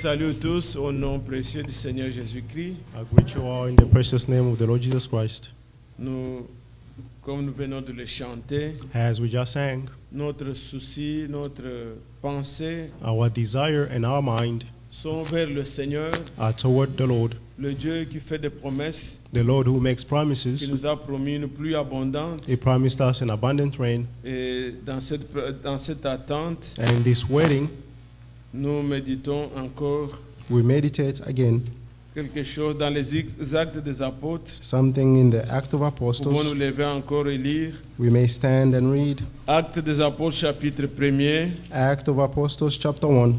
salue tous au nom précieux du Seigneur Jésus-Christ. I greet you all in the precious name of the Lord Jesus Christ. Comme nous venons de le chanter, As we just sang, notre souci, notre pensée our desire and our mind sont vers le Seigneur, are toward the Lord, le Dieu qui fait des promesses, the Lord who makes qui promises. nous a promis une pluie abondante. He promised us an abundant rain. Et dans cette attente, And this waiting, nous méditons encore we meditate again quelque chose dans les actes des apôtres. something in the Act of Pouvons nous Apostles. lever encore et lire. We may stand and read Actes des apôtres chapitre 1er, Act of Apostles chapter 1.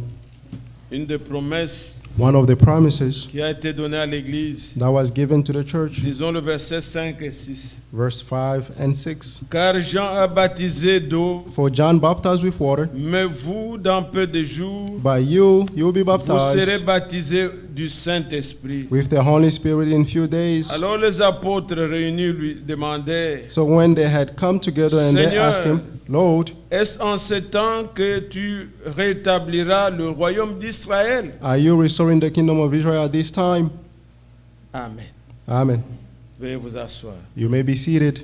une des promesses One of the promises qui a été donnée à l'Église. that was given to the church, Lisons le verset 5 et 6. verse 5 and 6. Car Jean a baptisé d'eau, For John baptized with water, mais vous, dans peu de jours, by you will be vous serez baptized baptisés du Saint-Esprit. with the Holy Spirit in few days. Alors les apôtres réunis lui demandaient, So when they had come together and they Seigneur, asked him, Lord, est-ce en ce temps que tu rétabliras le royaume d'Israël? are you restoring the kingdom of Israel at this time? Amen. Amen. Veuillez vous asseoir. You may be seated.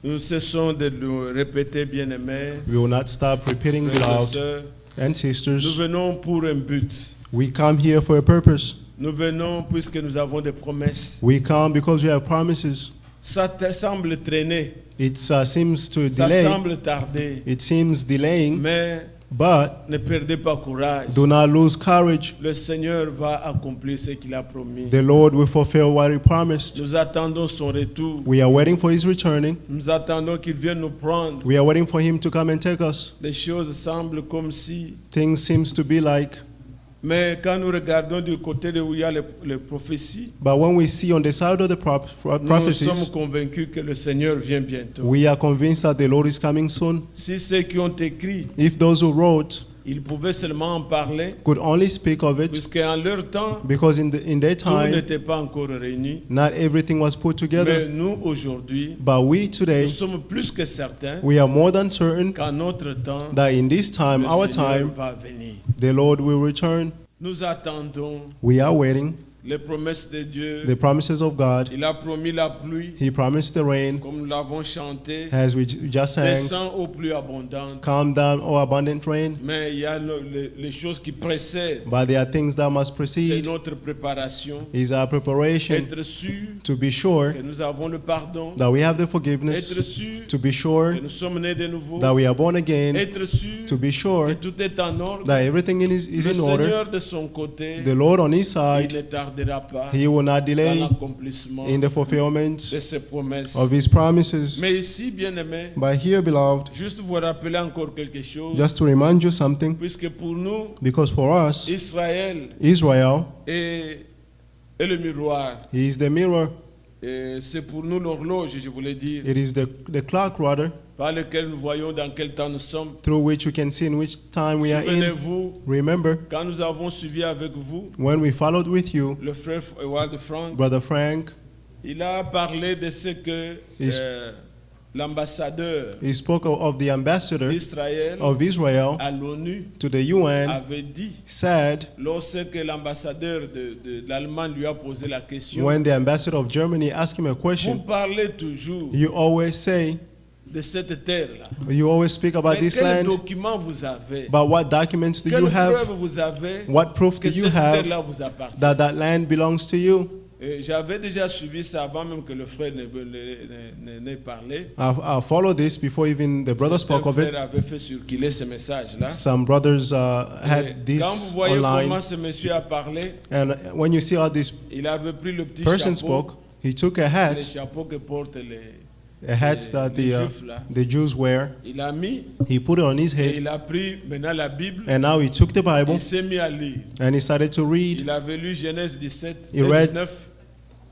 Nous cessons de nous répéter, bien-aimés, We will not stop repeating frères et loud. sœurs. And Nous sisters, venons pour un but. we come here for a purpose. Nous venons puisque nous avons des promesses. We come because we have promises. Ça semble traîner, It seems to ça delay. semble tarder, It seems delaying, mais but ne perdez pas courage. do not lose courage. Le Seigneur va accomplir ce qu'il a promis. The Lord will fulfill what He promised. Nous attendons son retour. We are waiting for His returning. Nous attendons qu'il vienne nous prendre. We are waiting for Him to come and take us. Les choses semblent comme si, Things seems to be like, mais quand nous regardons du côté de où il y a les prophéties, but when we see on the side of the nous sommes prophecies, convaincus que le Seigneur vient bientôt. we are convinced that the Lord is coming soon. Si ceux qui ont écrit, If those who wrote ils pouvaient seulement en parler, could only speak of it, puisqu'en leur temps, because in their tout time, n'était pas encore réuni. not everything was put Mais together. nous, aujourd'hui, But we nous today, sommes plus que certains we are more than certain qu'en notre temps, that in this time, le our Seigneur time, va venir. the Lord will return. Nous attendons We are waiting les promesses de Dieu. the promises of God. Il a promis la pluie, He promised the rain, comme nous l'avons chanté, as we just sang, descend aux pluies abondantes. calm down, O abundant rain. Mais il y a les choses qui précèdent. But there are things that must C'est precede. notre préparation. Is our preparation Être sûr to be sure que nous avons le pardon. that we have the Être forgiveness, sûr to be sure que nous sommes nés de nouveau. that we are born again, Être sûr to be que sure tout est en ordre. that everything is Le in order. Seigneur de son côté, The Lord on His il side, ne tardera pas He will not dans delay l'accomplissement in the fulfillment de ses promesses. of His promises. Mais ici, bien-aimés, But here, beloved, juste vous rappeler encore quelque chose, just to remind you something, puisque pour nous, because for us, Israël Israel est le miroir. He is the mirror. Et c'est pour nous l'horloge, je voulais dire, It is the clock, rather, par lequel nous voyons dans quel temps nous sommes. through which we can see in which time we are in. Souvenez-vous, Remember, quand nous avons suivi avec vous, when we followed with you, le frère Ewald Frank, Brother Frank, il a parlé de ce que Is- l'ambassadeur he spoke of the ambassador d'Israël of Israel à l'ONU to the UN, avait dit said lorsque l'ambassadeur de l'Allemagne lui a posé la question. when the ambassador of Germany asked him a Vous question, parlez toujours you always say, de cette terre-là. you always speak about Mais this quel land, document vous avez? but what documents do you Quelle have? preuve vous avez What proof que do you cette have terre-là vous appartient? that land belongs to you? Et j'avais déjà suivi ça avant même que le frère n'ait parlé. I followed this before even the brother spoke Certains of it. frères avaient fait circuler ce message-là. Some brothers Et had quand this vous voyez comment online, ce monsieur a parlé, and when you see how this il avait pris le petit person chapeau, spoke, he took a les hat, chapeaux que portent a hat that les Juifs là. the Jews wear. Il a mis He put it on his et head, il a pris maintenant la Bible. and now he took the Bible Il s'est mis à lire. and he started to read. Il avait lu Genèse 17, He read- 19,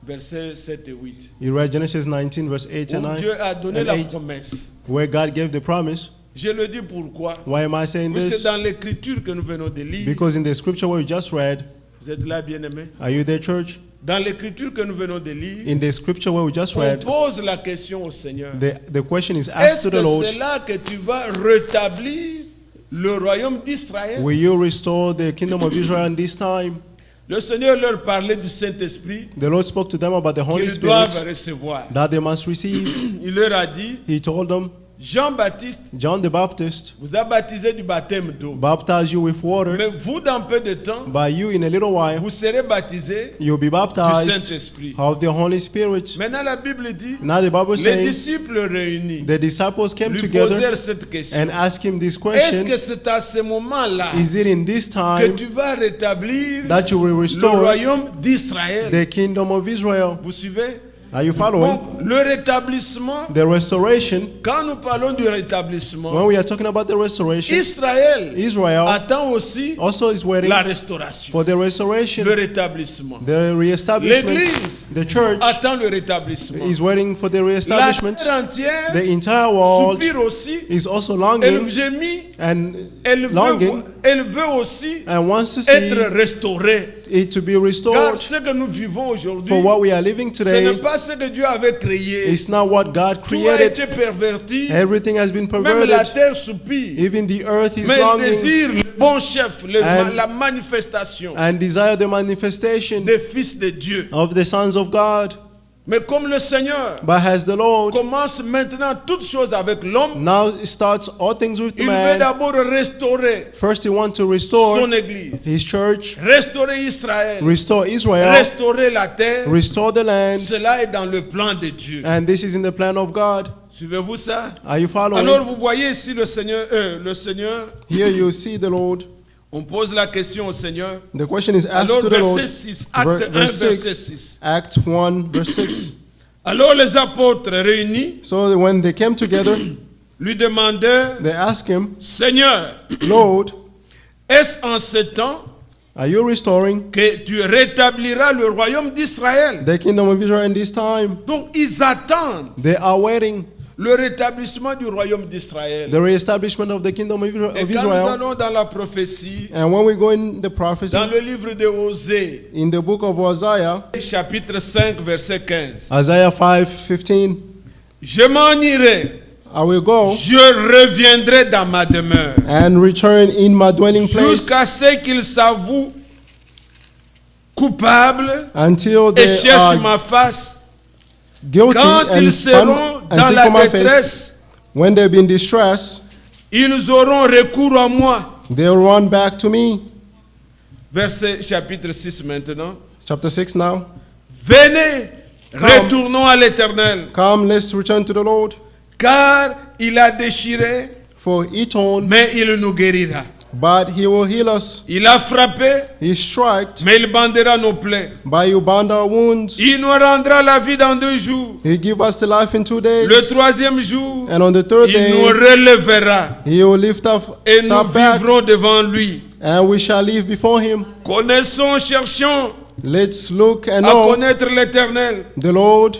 versets 7 et 8. He read Genesis 19, verse 8 and Où 9, Dieu a donné and la 8, promesse. where God gave the promise. Je le dis pourquoi? Why am I saying Oui, c'est this? dans l'écriture que nous venons de lire. Because in the scripture where we just read, Vous êtes là, bien-aimés? are you there, church? Dans l'écriture que nous venons de lire, In the scripture where we just on read, pose la question au Seigneur. the question is asked Est-ce to the que Lord, c'est là que tu vas rétablir le royaume d'Israël? Will you restore the kingdom of Israel in this time? Le Seigneur leur parlait du Saint-Esprit The Lord spoke to them about the Holy qu'ils doivent Spirit recevoir. that they must receive. Il leur a dit, He told them, Jean-Baptiste John the Baptist vous a baptisé du baptême d'eau. baptized you with water, Mais vous, dans peu de temps, but you in a little while, vous serez baptisés you'll be du baptized Saint-Esprit. of the Holy Spirit. Maintenant, la Bible dit, Now the Bible les says disciples réunis the disciples came lui together posèrent cette question. and asked him this Est-ce question: que c'est à ce moment-là is it in this que time tu vas rétablir that you will le restore royaume d'Israël? the kingdom of Israel? Vous suivez? Are you following? Donc, le rétablissement, The restoration, quand nous parlons du rétablissement, when we are talking about the restoration, Israel attend aussi also is waiting la restauration, for the restoration, le rétablissement. the reestablishment. L'Église The church attend le rétablissement. is waiting for the La reestablishment. terre entière The entire world soupire aussi, is also elle longing gémit, and elle longing veut aussi and wants to être see restaurée. it to be Car restored. ce que nous vivons aujourd'hui, For what we are living ce n'est today, pas ce que Dieu avait créé. it's not what God Tout a created. été perverti. Everything has been Même la perverted. terre soupire. Even the earth is Mais il longing désire le bon chef, And- la manifestation and desire the manifestation des fils de Dieu. of the sons of God. Mais comme le Seigneur But as the Lord commence maintenant toutes choses avec l'homme, now starts all things with the il veut man, d'abord restaurer first he wants to restore son église, his church, restaurer Israël, restore Israel, restaurer la terre. restore the land, Cela est dans le plan de Dieu. and this is in the plan of God. Suivez-vous ça? Are you Alors following? vous voyez ici le Seigneur, Here you see the Lord. on pose la question au Seigneur. The question is asked Alors to the Lord. verset 6, acte 1, Verse verset 6, 6. Act 1, verse 6. Alors les apôtres réunis So when they came together, lui demandèrent, they asked him, Seigneur, Lord, est-ce en ce temps are you restoring que tu rétabliras le royaume d'Israël? the kingdom of Israel in this time? Donc ils attendent They are waiting le rétablissement du royaume d'Israël. the reestablishment of the kingdom of Et quand nous Israel. allons dans la prophétie, And when we go in the prophecy, dans le livre de Osée, in the book of Isaiah, chapitre 5, verset 15, Isaiah 5:15, je m'en irai, I will go je reviendrai dans ma demeure, and return in my dwelling place jusqu'à ce qu'ils s'avouent coupables until et they cherchent are ma face. guilty Quand and ils seront and dans seek la for my face. détresse, When they've been distressed, ils auront recours à moi. they'll run back to me. Verset chapitre 6 maintenant. Chapter 6 now. Venez, retournons à l'Éternel, Come, let's return to the Lord. car il a déchiré, For he torn, mais il nous guérira. but he will heal us. Il a frappé, He striked, mais il bandera nos plaies. but you bound our wounds. Il nous rendra la vie dans 2 jours. He give us the life in 2 days. Le 3e jour, And on the third il nous day, relèvera he will lift us et nous up back, vivrons devant lui. and we shall live before him. Connaissons, cherchons Let's look and à know connaître l'Éternel. the Lord.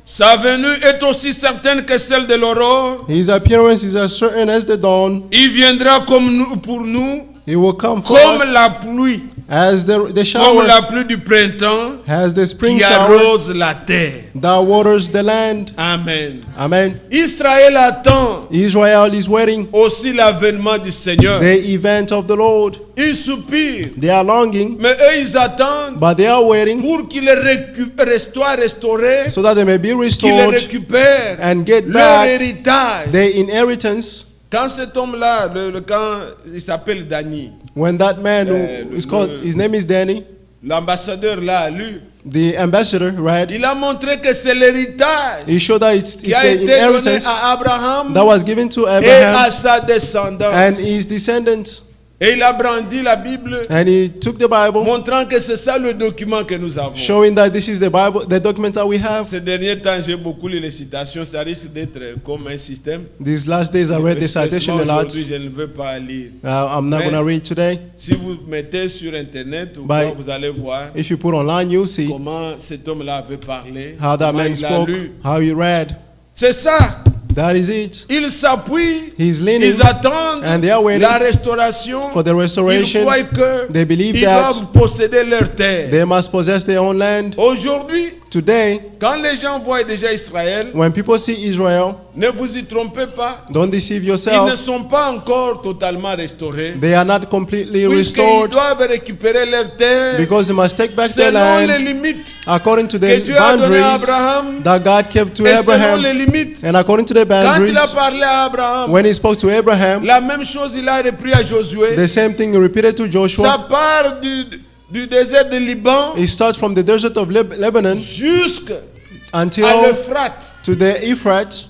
Sa venue est aussi certaine que celle de l'aurore. His appearance is as certain as the dawn. Il viendra comme nous, pour nous, He will come for comme us la pluie, as the comme shower, la pluie du printemps as the spring qui shower arrose la terre. that waters the land. Amen. Amen. Israël attend Israel is waiting aussi l'avènement du Seigneur. the event of the Lord. Ils soupirent, They are longing, mais eux ils attendent but they are waiting pour qu'il soit restauré, so that they may be qu'il restored récupère and get leur back héritage. their inheritance. Quand cet homme-là, quand il s'appelle Dani, When that man le- who is called, his name is Danny, l'ambassadeur l'a lu, the ambassador, right? il a montré que c'est l'héritage He showed that it's qui the a été donné inheritance à Abraham that was given to et à Abraham sa descendance. and his descendants. Et il a brandi la Bible, And he took the Bible, montrant que c'est ça le document que nous avons. showing that this is the Bible, the document that we have. Ces derniers temps, j'ai beaucoup lu les citations, ça risque d'être comme un système. These last days I read the citation a lot. Aujourd'hui, je ne veux pas lire. I'm not Mais- going to read today. Si vous mettez sur Internet, ou By- quoi, vous allez voir If you put online, you'll see comment cet homme-là avait parlé, how that comment man il a spoke, lu. how he read. C'est ça. That is it. Ils s'appuient, He's leaning ils attendent and they are waiting la restauration. for the Ils restoration. croient que They believe ils that doivent posséder leur terre. they must possess their own land. Aujourd'hui, Today, Quand les gens voient déjà Israël, when people see Israel, ne vous y trompez pas, don't deceive ils ne yourself. sont pas encore totalement restaurés. They are not completely Puisqu'ils restored doivent récupérer leur terre because they must take back their selon les land limites according to que the Dieu a données à boundaries Abraham that God gave to et selon les Abraham. limites. And according to the Quand il a boundaries, parlé à Abraham, when he spoke to Abraham, la même chose il a repris à Josué. the same thing he repeated to Ça Joshua. part du désert de Liban It starts from the desert of Lebanon jusqu'à until l'Euphrate. to the Euphrates,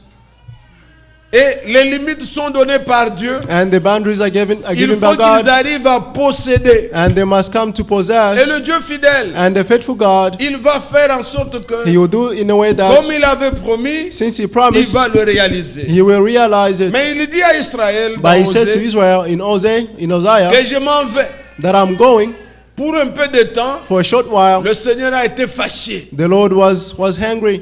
Et les limites sont données par Dieu. and the boundaries are given Il by faut qu'ils God, arrivent à posséder. and they must come to Et possess. le Dieu fidèle, And the faithful God, il va faire en sorte que, He will do in a way that, comme il avait promis, since He il promised, va le réaliser. He will realize it. Mais il dit à Israël, But He dans said to Osée, Israel in Hosea que je m'en vais. that I'm going Pour un peu de temps, for a short while. le Seigneur a été fâché. The Lord was hungry.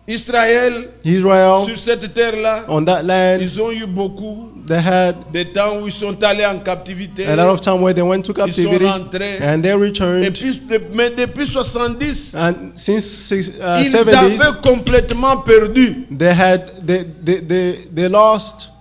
Israël, Israel, sur cette terre-là, on that land, ils ont eu beaucoup they had de temps où ils sont allés en captivité. a lot of time where they went to Ils sont captivity rentrés. and they Et returned. puis, mais depuis 70, And since ils 70s, avaient complètement perdu. they lost.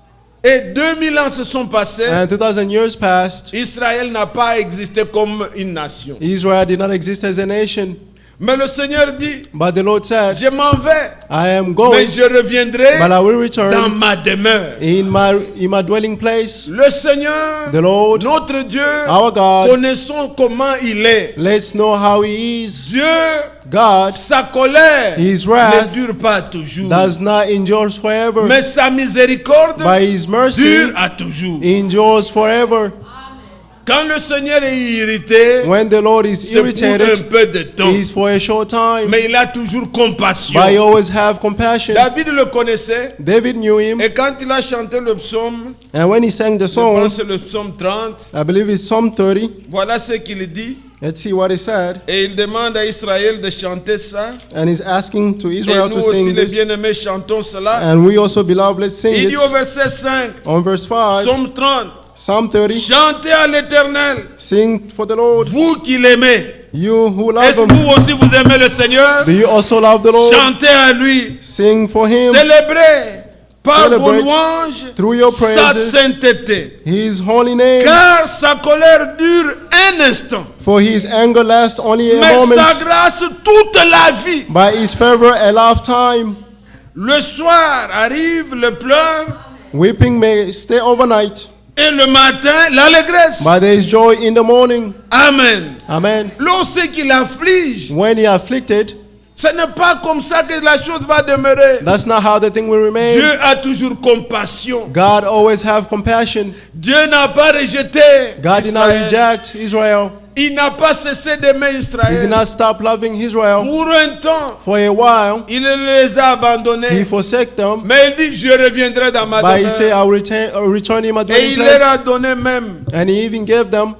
Et 2000 ans se sont passés. And 2000 years passed. Israël n'a pas existé comme une nation. Israel did not exist as a nation. Mais le Seigneur dit, But the Lord said, je m'en vais, I am mais going, je reviendrai but I will dans return ma demeure. in my dwelling place. Le Seigneur, The Lord, notre Dieu, our God, connaissons comment il est. let's know how He is. Dieu, God sa colère His ne wrath dure pas toujours. does not endure forever, Mais sa miséricorde but His mercy dure à toujours. endures forever. Quand le Seigneur est irrité, When the Lord is c'est pour un irritated, peu de temps. He is for a short time, Mais il a toujours compassion. but He always have compassion. David le connaissait. David knew Him, Et quand il a chanté le psaume, and when he sang the je song, pense que c'est le psaume 30, I believe it's Psalm 30. voilà ce qu'il dit. Let's see what he said. Et il demande à Israël de chanter ça. And he's asking to Et Israel nous to aussi, sing les this. bien-aimés, chantons cela. And we also, beloved, let's sing Il it. dit au verset 5, On verse 5, psaume 30, Psalm 30. chantez à l'Éternel, Sing for the Lord, vous qui l'aimez. you who love Est-ce que Him. vous aussi vous aimez le Seigneur? Do you also love the Lord? Chantez à lui. Sing for Him. Célébrez par vos Celebrate louanges through your sa praises sainteté. His holy name. Car sa colère dure un instant, For His anger lasts only a mais moment, sa grâce toute la vie. by His favor a lifetime. Le soir arrive le pleur Weeping may stay overnight, et le matin l'allégresse. but there is joy in the morning. Amen. Amen. Lorsqu'il afflige, When He afflicted, ce n'est pas comme ça que la chose va demeurer. that's not how the thing will remain. Dieu a toujours compassion. God always have compassion. Dieu n'a pas rejeté God did not Israël. reject Israel. Il n'a pas cessé d'aimer He did Israël. not stop loving Israel. Pour un temps, For a while, il les a abandonnés. He forsake them, Mais il dit, je reviendrai dans ma but He said, demeure. I'll return in my Et dwelling il leur a place. donné même And He even gave them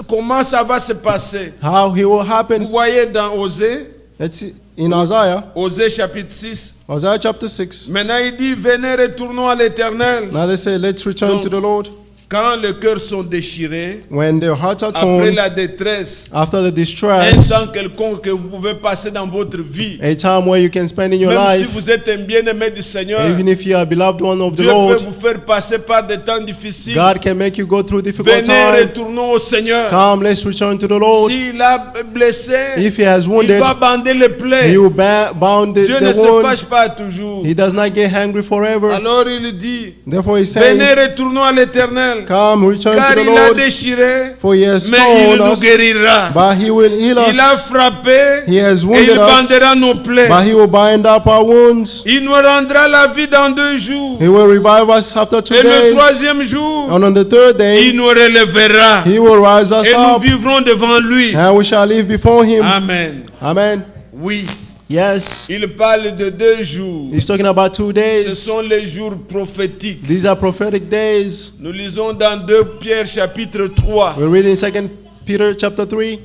comment ça va se passer. how He will Vous happen. voyez dans Osée, Let's see, in Isaiah, Osée chapitre 6. Isaiah chapter 6. Maintenant il dit, venez, retournons à l'Éternel. Now they say, let's return to the Lord. Quand les cœurs sont déchirés, When their hearts are après torn, la détresse, after the un distress, temps quelconque que vous pouvez passer dans votre vie, a time where you can spend in your même si life, vous êtes un bien-aimé du Seigneur, even if you are a beloved one of the Dieu peut Lord, vous faire passer par des temps difficiles. God can make you go through difficult Venez, times. retournons au Seigneur. Come, let's return to the Lord. S'il a blessé, If He has il wounded, va bander les plaies. He will bound Dieu ne the se wound. fâche pas toujours. He does not get hungry forever. Alors il dit, Therefore He's venez, saying, retournons à l'Éternel. come, return Car to the il a Lord, déchiré, for He has mais il torn nous us, guérira. but He will heal Il a us. frappé, He has et il wounded us, bandera nos plaies. but He will bind up our wounds. Il nous rendra la vie dans 2 jours. He will revive us after 2 Et le days. 3e jour, And on the third il day, nous relèvera. He will rise us Et nous up, vivrons devant lui. and we shall live before Him. Amen. Amen. Oui, Yes. il parle de 2 jours. He's talking about 2 Ce days. sont les jours prophétiques. These are prophetic days. Nous lisons dans 2 Pierre chapitre 3, We read in 2 Peter chapter 3,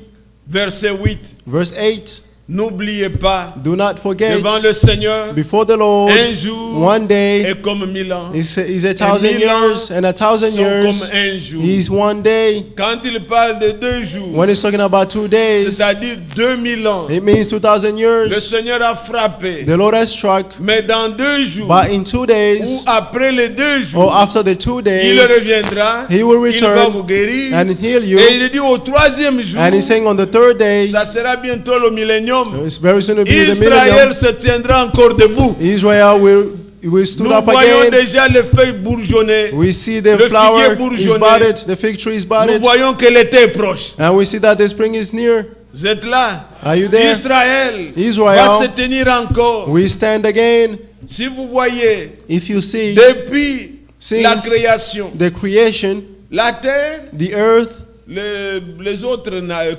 verset 8. verse 8. N'oubliez pas, Do not forget, devant le Seigneur, before the Lord, un jour one day est comme 1000 ans. is 1,000 years, and 1,000 Sont years comme un jour. is one day. Quand il parle de 2 jours, When it's talking about 2 days, c'est-à-dire 2000 ans, it means 2,000 le years. Seigneur a frappé. The Lord has struck, Mais dans 2 jours, but in 2 ou days, après les 2 or jours, after the 2 il days, reviendra, He will il va return vous guérir. and heal you. Et il dit au 3e jour, And He's saying on the 3rd day, ça sera bientôt le millénium. it's very soon to be the Israël millennium. se tiendra encore debout. Israel will stand Nous up voyons again. déjà les feuilles bourgeonner. We see the Le flower figuier is bourgeonner. budded, the fig tree is Nous budded, voyons que l'été est proche. and we see that the spring is near. Vous êtes là? Are you there? Israël Israel. va se tenir encore. We stand again. Si vous voyez, If you see, depuis la since création, the creation, la terre, the earth, les autres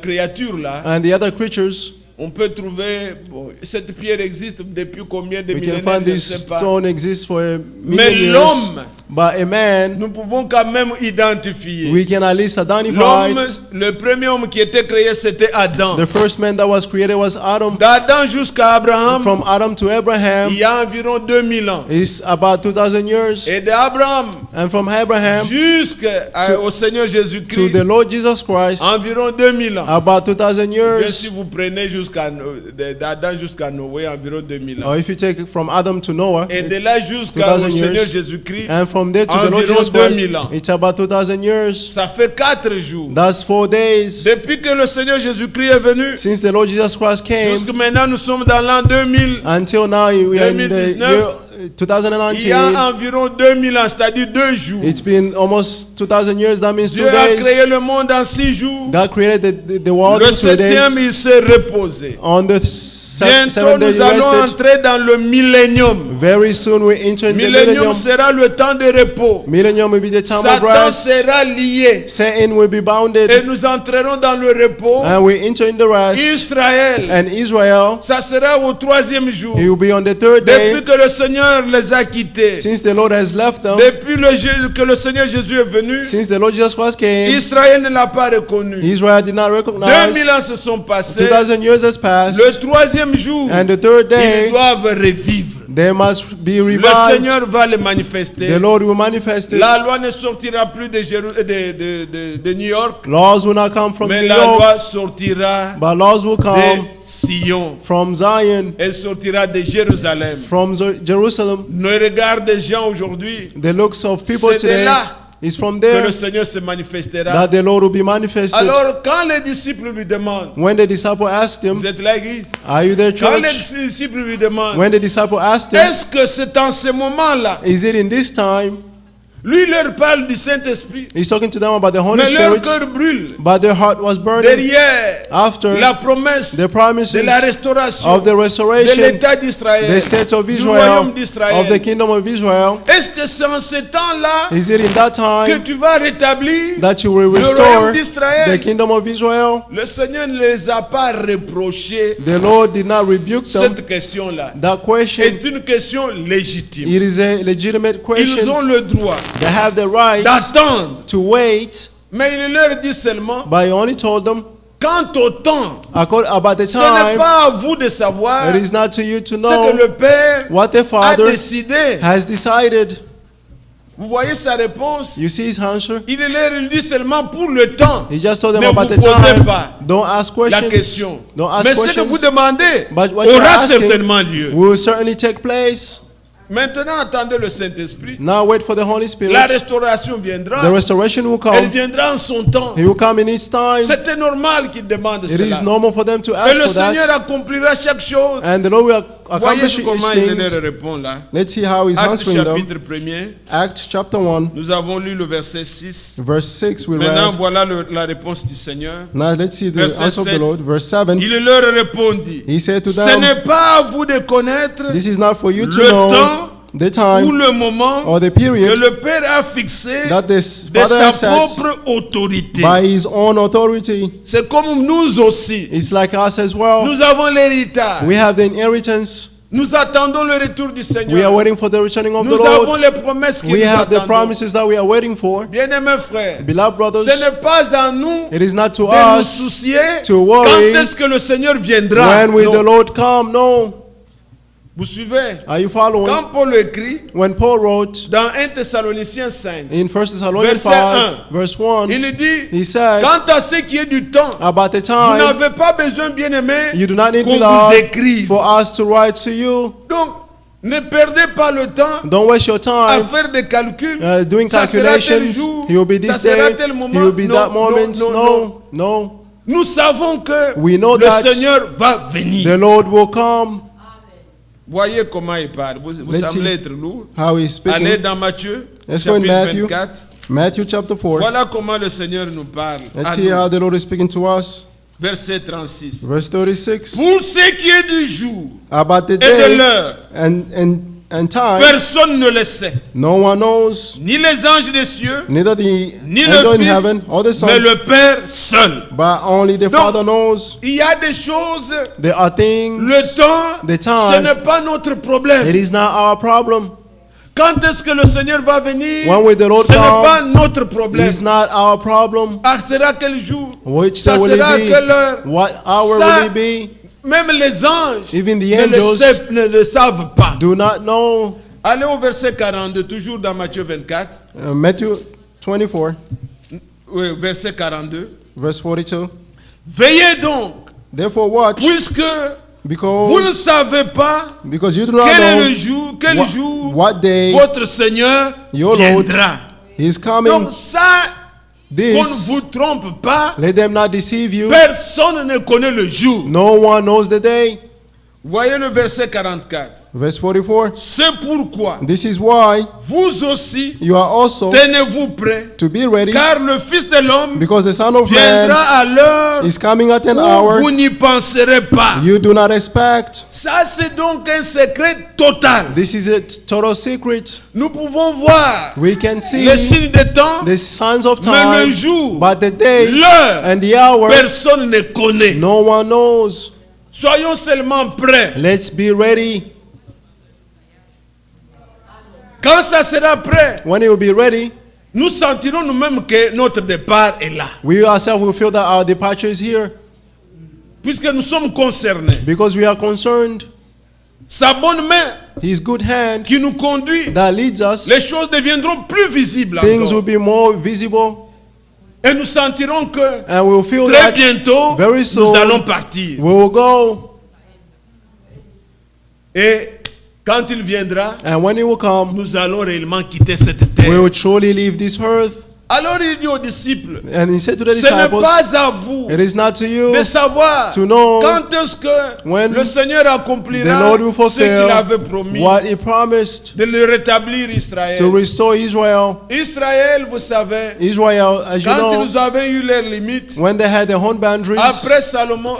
créatures là, and the other creatures, on peut trouver, bon, cette pierre existe depuis combien de we can millénaires, find je ne this sais pas. stone exists for a Mais million years. l'homme, But a man, nous pouvons quand même identifier. we can at least identify L'homme, le premier homme qui était créé, c'était Adam. the first man that was created was Adam. D'Adam jusqu'à Abraham, From Adam to Abraham il y a environ 2000 ans. is about 2,000 years. Et d'Abraham And from Abraham jusqu'au Seigneur to Jésus-Christ, the Lord Jesus Christ, environ 2000 ans. about 2,000 Bien, years. si vous prenez d'Adam jusqu'à Noé, environ 2000 ans. Or if you take it from Adam to Noah, Et de là jusqu'au 2000 years. Seigneur Jésus-Christ, and from there to the Lord environ Jesus Christ, 2000 ans. it's about 2,000 years. Ça fait 4 jours. That's 4 days. Depuis que le Seigneur Jésus-Christ est venu, Since the Lord Jesus Christ came, jusqu'à maintenant nous sommes dans l'an 2000. until now we are in the 2019. year Il y 2019. a environ 2000 ans, c'est-à-dire 2 jours. It's been almost 2,000 years. That means 2 Dieu a créé days. le monde en 6 jours. God created the world Le in 3 septième, days. il s'est reposé. On the Bientôt, seventh day nous he allons rested. entrer dans le millénium. Very soon we enter in the Millénium millennium. sera le temps de repos. Millennium will be the time of Satan rest. sera lié. Satan will be Et bounded. nous entrerons dans le repos. And we enter in the rest. Israël, And Israel, ça sera au 3e jour. he will be on the 3rd day. Depuis que le Seigneur les a quittés. Since the Lord has left them, Depuis que le Seigneur Jésus est venu, since the Lord Jesus Christ came, Israël ne l'a pas reconnu. Israel did not 2000 recognize. ans se sont passés. 2,000 years has passed. Le 3e jour, And the 3rd ils day, doivent revivre. they must be Le revived. Seigneur va les manifester. The Lord will manifest it. La loi ne sortira plus de New York, Laws will not come from mais New la York, loi sortira but laws will de come Sion. from Zion, Elle sortira de Jérusalem. from Jerusalem. Nos regards des gens aujourd'hui, The looks of people c'est de today là is from que there le Seigneur se manifestera. that the Lord will be manifested. Alors, quand les disciples lui demandent, When the disciple asked him, vous êtes là, église? "Are you there, Quand les church?" disciples lui demandent, When the disciple asked him, est-ce que c'est en ce moment-là? "Is it in this time?" Lui il leur parle du Saint-Esprit, He's talking to them about the Holy mais leur Spirit, cœur brûle. but their heart was burning Derrière after la promesse the promises de la restauration of the de restoration, l'État d'Israël, the state of du Israel, royaume of the d'Israël. kingdom of Israel. Est-ce que c'est en ce temps-là Is it in that que time tu vas rétablir that you will le restore royaume the d'Israël? kingdom of Israel? Le Seigneur ne les a pas reprochés. The Lord did not rebuke them. Cette question-là That question, est une question légitime. it is a legitimate Ils question. ont le droit They have the right d'attendre, to wait, mais il leur dit seulement, but he only told them quant au temps, about the ce n'est time. pas à vous de savoir It is not to you to ce que know le Père what the a Father décidé. has decided. Vous voyez sa réponse? You see his answer? Il leur dit seulement pour le temps. He just told them Ne about vous the posez time. pas Don't ask la questions. question. Don't ask Mais ce que vous questions. demandez But what you're aura asking certainement lieu. will certainly take place. Maintenant, attendez le Saint-Esprit. Now wait for the Holy Spirit. La restauration The viendra. restoration will Elle come. viendra en son temps. He will come in its time. C'était normal qu'il demande It cela. is normal for them to Et ask le for Seigneur that. accomplira chaque chose. And the Lord will Voyez accomplish comment these il leur things. répond là. Let's see how he's Actes answering them. chapitre 1er. Acts chapter 1, Nous avons lu le verset 6. verse 6 we Maintenant, read. voilà la réponse du Seigneur. Now let's see the Verset answer of the 7. Lord. Verse 7. Il leur répondit, He said to ce them, n'est pas à vous de connaître "This is not for you to le know temps the ou time le moment or the que period le Père a fixé that the de Father has sa set propre autorité. by his own authority." C'est comme nous aussi. It's like us as well. Nous avons l'héritage. We have the inheritance. Nous attendons le retour du We are Seigneur. waiting for the returning of the Nous avons Lord. les promesses que We nous have the attendons. promises that we are waiting for. Bien-aimés frères, Beloved brothers, ce n'est pas à nous it is not to de nous us soucier to worry quand est-ce que le Seigneur viendra. when will Non. the Lord come. No. Vous suivez? Are you following? Quand Paul écrit When Paul wrote dans 1 Thessaloniciens 5, in 1 Thessalonians Verset 5, 1, verse 1, il dit, he said, quant à ce qui est du temps, about the vous time, n'avez pas besoin, bien-aimés, you do not need qu'on vous beloved écrive. for us to write to you. Donc, ne perdez pas le temps Don't waste your à time faire des calculs. doing Ça sera tel calculations. jour, He will be ça this sera day, tel moment. he will be Non, that non, moment. non, non. No. Nous savons que We know le that Seigneur va venir. The Lord will come. Voyez comment il parle. Vous Let's semblez see être lourd. how he's Allez speaking. dans Matthieu, Let's go in chapitre Matthew. 24. Matthew chapter 4. Voilà comment le Seigneur nous parle. Let's À see nous. how the Lord is speaking to us. Verset 36. Verse 36. Pour ce qui est du jour About the et de day l'heure, and time, personne ne le sait. no one knows, Ni les anges des cieux, neither the ni angel le in heaven Fils, or the mais Son, le Père seul. but only the Donc, Father knows. Il y a des choses, There are things, le temps, the ce time, n'est pas notre problème. it is not our problem. Quand est-ce que le Seigneur va venir? When will the Lord Ce n'est come? pas notre It problème. is not our problem. Ah, sera quel jour? Which Ça day will sera à it quelle be? heure? What hour Ça, will it be? Même les anges Even the ne angels ne le savent pas. do not know. Allez au verset 42, toujours dans Matthieu 24. Matthew 24, Oui, verset 42. verse 42. Veillez donc, Therefore watch, puisque vous ne because savez pas you do not quel est know le jour, quel what- jour what day votre Seigneur your Lord viendra. is coming. Donc ça, qu'on ne This, vous trompe pas, let them not deceive you. personne ne connaît le jour. No one knows the day. Voyez le verset 44. Verse 44. C'est pourquoi This is why vous aussi you are also tenez-vous prêts, to be ready, car le Fils de l'homme because the Son of viendra Man à l'heure is coming at an où hour vous n'y penserez pas. you do not expect. Ça, c'est donc un secret total. This is a total secret. Nous pouvons voir We can see les signes des temps, the signs of mais le time, jour, but the day l'heure, and the hour, personne ne connaît. no one knows. Soyons seulement prêts. Let's be ready. Quand ça sera prêt, When it will be ready, nous sentirons nous-mêmes que notre départ est là. we ourselves will feel that our departure is here Puisque nous sommes concernés. because we are concerned. Sa bonne main His good hand qui nous conduit, that leads us, les choses deviendront plus visibles things will encore. be more visible, Et nous sentirons que and we'll feel très that bientôt, very soon nous allons partir. we will go. Et quand il viendra, And when it will come, nous allons réellement quitter cette we terre. will truly leave this earth. Alors il dit aux disciples, And he said to the ce n'est disciples, pas à vous it is not to you de savoir to know quand est-ce que when le Seigneur the accomplira Lord will ce qu'il fulfill avait promis, what he promised de le rétablir Israël. to restore Israel. Israël, vous savez, Israel, as you quand know, ils avaient eu leurs limites, when they had their own boundaries, après Salomon,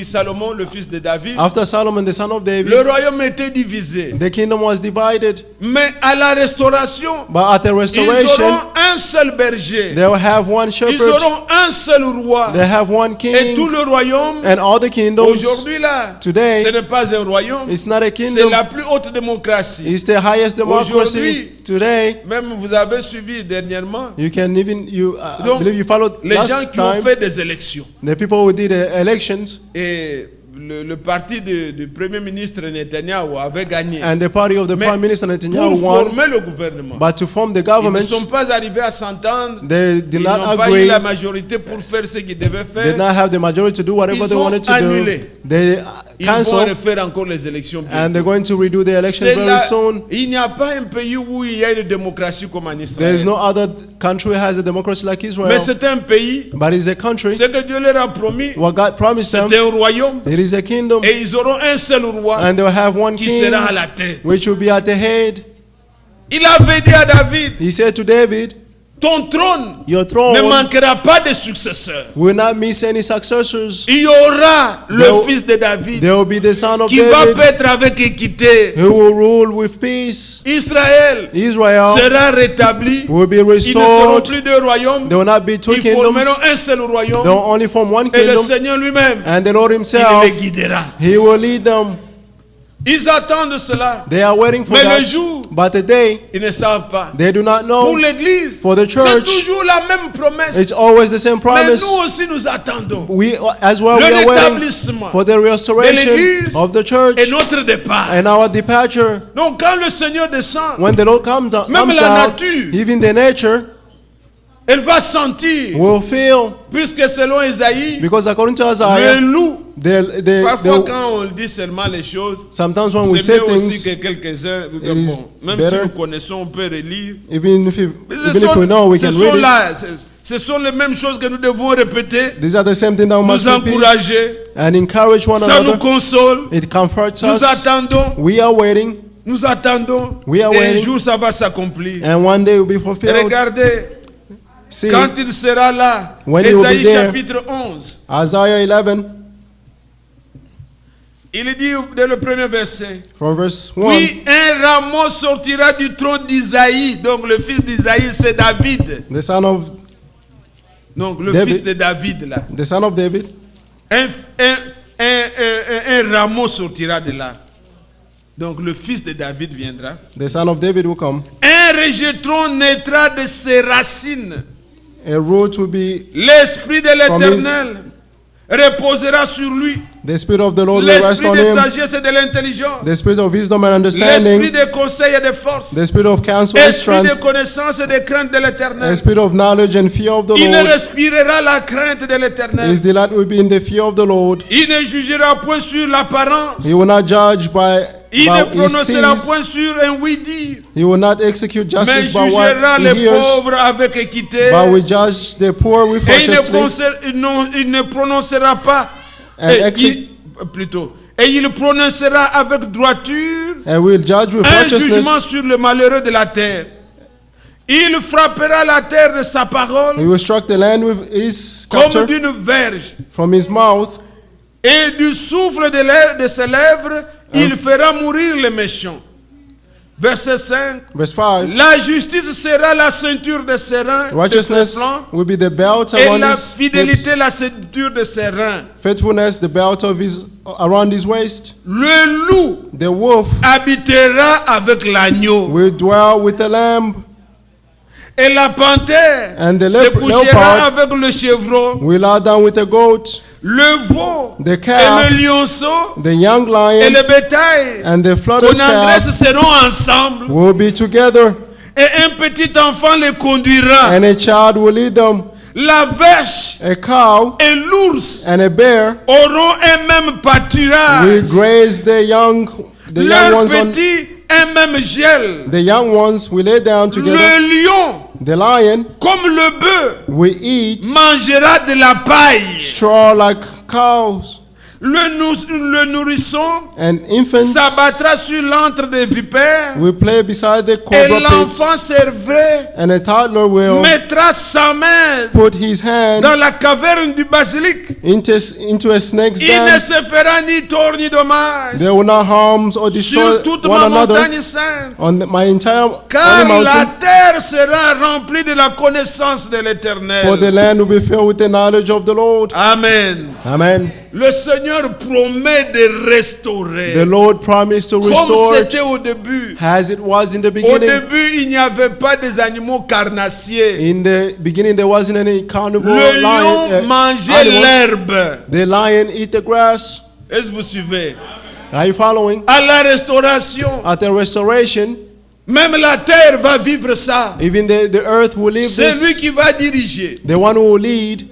Salomon, le fils de David, after Solomon, the son of David, le royaume était divisé. the kingdom was divided. Mais à la restauration, But at the ils restoration, auront un seul berger. they will have one Ils shepherd, auront un seul roi. they have one Et tout king, le royaume, and all the kingdoms. aujourd'hui là, Today, ce n'est pas un royaume, it's not a c'est kingdom, la plus haute démocratie. it's the highest democracy. Aujourd'hui, Today, même vous avez suivi dernièrement, you can even, I Donc, believe you followed les gens last qui ont time, fait des élections. the people who did the elections, Et le parti du Premier ministre Netanyahu avait gagné. and the party of the Mais Prime Minister Netanyahu pour won, former le gouvernement, but to form the ils ne government, sont pas arrivés à s'entendre. they did Ils not n'ont pas eu agree, la majorité pour faire ce qu'ils devaient did faire. not have the majority to do whatever Ils they ont wanted to annulé. do. They Ils vont canceled, refaire encore les élections. and they're going to redo the elections C'est very là- soon. il n'y a pas un pays où il y a une démocratie comme en There Israël. is no other country who has a democracy like Mais Israel, c'est un pays, but it's a country. ce que Dieu leur a promis, What God promised them, c'était un royaume. it is a kingdom, Et ils auront un seul roi and they'll have one qui king, sera à la tête. which will be at the head. Il avait dit à David, He said to David, ton trône your ne throne manquera pas de successeurs. will not miss any successors. Il y aura le There- fils de David There will be the son of qui va David paître avec équité. who will rule with peace. Israël Israel sera rétabli. will be Ils ne seront restored. plus deux royaumes. There will not be two Ils kingdoms. formeront un seul royaume. They will only form one Et le kingdom, Seigneur lui-même, and the Lord il himself, les guidera. he will lead them. Ils attendent cela. They are waiting for Mais le that. jour, But the day, ils ne savent pas. they do not Pour know. l'église, For the c'est church, toujours la même promesse. it's always the same Mais promise. nous aussi, nous attendons We, as well, le we are waiting rétablissement for the de restoration l'église of the church et notre départ. and our departure. Donc, quand le Seigneur descend, When the Lord comes down, Même la down, nature. even the nature elle va sentir, will feel, puisque selon Isaïe, because according to le Isaiah, loup, parfois the, quand on dit seulement les choses, sometimes when we c'est say mieux aussi things, que quelques-uns, is même better. si nous connaissons, on peut relire. even if Mais we know, we ce can sont read it. là, ce sont les mêmes choses que nous devons répéter, These are the same thing that we nous must repeat encourager, and encourage one ça nous another. console, It comforts nous us. attendons, We are waiting, nous attendons, We are et un waiting. jour ça va s'accomplir. and one day will be Et fulfilled. regardez, See, quand il sera là, When he will be Ésaïe there. chapitre 11, Isaiah 11, il dit dès le premier verset, from verse 1, puis un rameau sortira du trône d'Isaïe. Donc le fils d'Isaïe, c'est David. the son of Donc le David. fils de David là. David, Un rameau sortira de là. Donc le fils de David viendra. the son of David will come. Un rejetron naîtra de ses racines. A root will be, L'esprit de l'Éternel reposera sur lui. the spirit of the Lord will rest L'esprit on de him. sagesse et de l'intelligence. The spirit of wisdom and L'esprit understanding. de conseil et de force. The spirit of counsel and Esprit de strength. connaissance et de crainte de A l'Éternel. spirit of knowledge and fear of the Il Lord. respirera la crainte de l'Éternel. His delight will be in the fear of the Lord. Il ne jugera point sur l'apparence. He will not judge by Il ne what he prononcera point sees. sur un oui-dire. He will not execute Mais justice by jugera what he les hears, pauvres avec équité. but will judge the poor with Et righteousness. il ne prononcera pas. And Plutôt. Et il prononcera avec droiture and will judge with un jugement righteousness. sur le malheureux de la terre. Il frappera la terre de sa parole He will strike the land with his comme scepter d'une verge. from his mouth, Et du souffle de ses lèvres, il fera mourir les méchants. Verset 5. verse 5. La justice sera la ceinture de ses reins, de ses Righteousness flancs, will be the belt et around la his fidélité hips. la ceinture de ses reins. Faithfulness, the belt of his around his waist. Le loup The wolf habitera avec l'agneau, will dwell with the lamb, et la panthère and the se couchera leopard avec le chevreau, will lie down with the goat, le veau the et calf, le lionceau the young et lion, le bétail and the flooded qu'on engraisse calf seront ensemble, will be together, et un petit enfant les conduira. and a child will lead them. La vache A cow et l'ours and a bear auront un même will pâturage, graze the young leurs ones on. petits un même gel. The young ones will lay down together. Le lion, The lion comme le bœuf, will eat mangera de la paille. straw like cows, Le nourrisson and infants s'abattra sur l'antre des vipères, will play beside the et cobra l'enfant pits, servré and a toddler will mettra sa main put his hand dans la caverne du basilic. into a snake's Il ne den. se fera ni tort ni dommage They will not harm or destroy sur toute one ma another montagne sainte, on my entire holy car la mountain, terre sera remplie de la connaissance de for the l'Éternel. land will be filled with the knowledge of the Lord. Amen. Amen. Le Seigneur promet de restaurer The Lord promised to comme restore it c'était au début. as it was in the Au beginning. début, il n'y avait pas des animaux carnassiers. In the beginning, there wasn't any carnivore Le lion. lion mangeait Animals. l'herbe. The lion eat the grass. Est-ce que vous suivez? Are you following? À la restauration, At the restoration, même la terre va vivre ça. even the earth will live C'est lui this. qui va diriger. The one who will lead.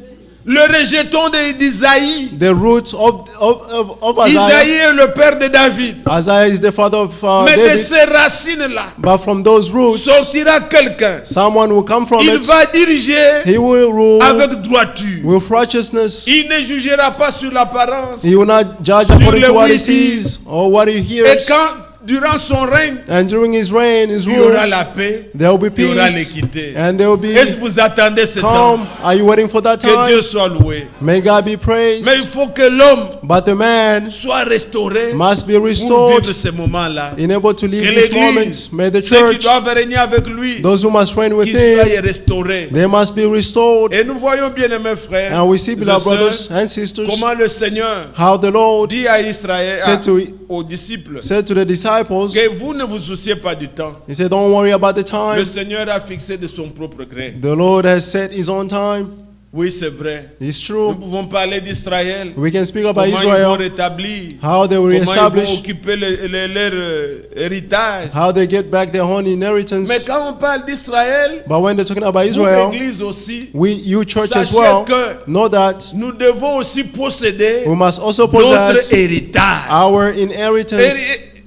Le rejeton d'Isaïe. The roots of Isaiah. Isaïe est le père de David. Isaiah is the father of Mais de David. ces racines-là, But from those roots, sortira quelqu'un. someone will come from Il it. va diriger He will rule avec droiture. with righteousness. Il ne jugera pas sur l'apparence. He will not judge according to what he sees or what he Et hears. quand, durant son règne, And during his reign, his il y rule, aura la paix, there will be il y aura peace l'équité. and there will be Est-ce que vous attendez ce temps? calm. Are you waiting for that Que Dieu time? soit loué. May God be praised. Mais il faut que l'homme But the man soit restauré must be pour restored, vivre ces moments-là. enabled to live Que this l'église, moment. May the ceux qui church, doivent régner avec lui, those who must reign with qu'ils him, soient restaurés. they must be restored. Et nous voyons bien, mes frères, And we see, et beloved sœurs, brothers and sisters, comment le Seigneur how the Lord dit à Israël, said to aux disciples said to the disciples, que vous ne vous souciez pas du temps. he said, don't worry about the Le time. Seigneur a fixé de son propre gré. The Lord has set his own time. Oui, c'est vrai. It's Nous true. pouvons parler d'Israël. We can speak about Comment ils vont Israel, rétablir. how they will Comment ils vont reestablish, occuper leur héritage. how they get back their own inheritance. Mais quand on parle d'Israël, But when they're talking about vous, Israel, Église aussi, you church as sachez well, que know that nous devons aussi posséder we must also notre possess héritage. our inheritance.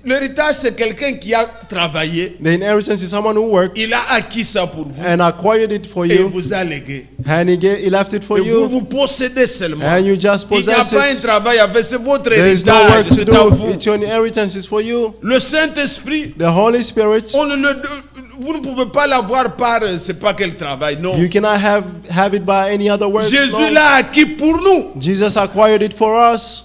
L'héritage, c'est quelqu'un qui a travaillé. The inheritance is someone who worked Il a acquis ça pour vous. and acquired it for Et il you, vous a légué. and he left it for Et vous, you, vous possédez seulement. and you just Il n'y a possess pas un it. travail à faire, c'est votre There is no héritage, work to c'est à do. vous. It's your inheritance is for you. Le Saint-Esprit, The Holy Spirit, on ne le, vous ne pouvez pas l'avoir par, c'est pas quel travail, non. you cannot have it by any other works. Jésus No. l'a acquis pour nous. Jesus acquired it for us.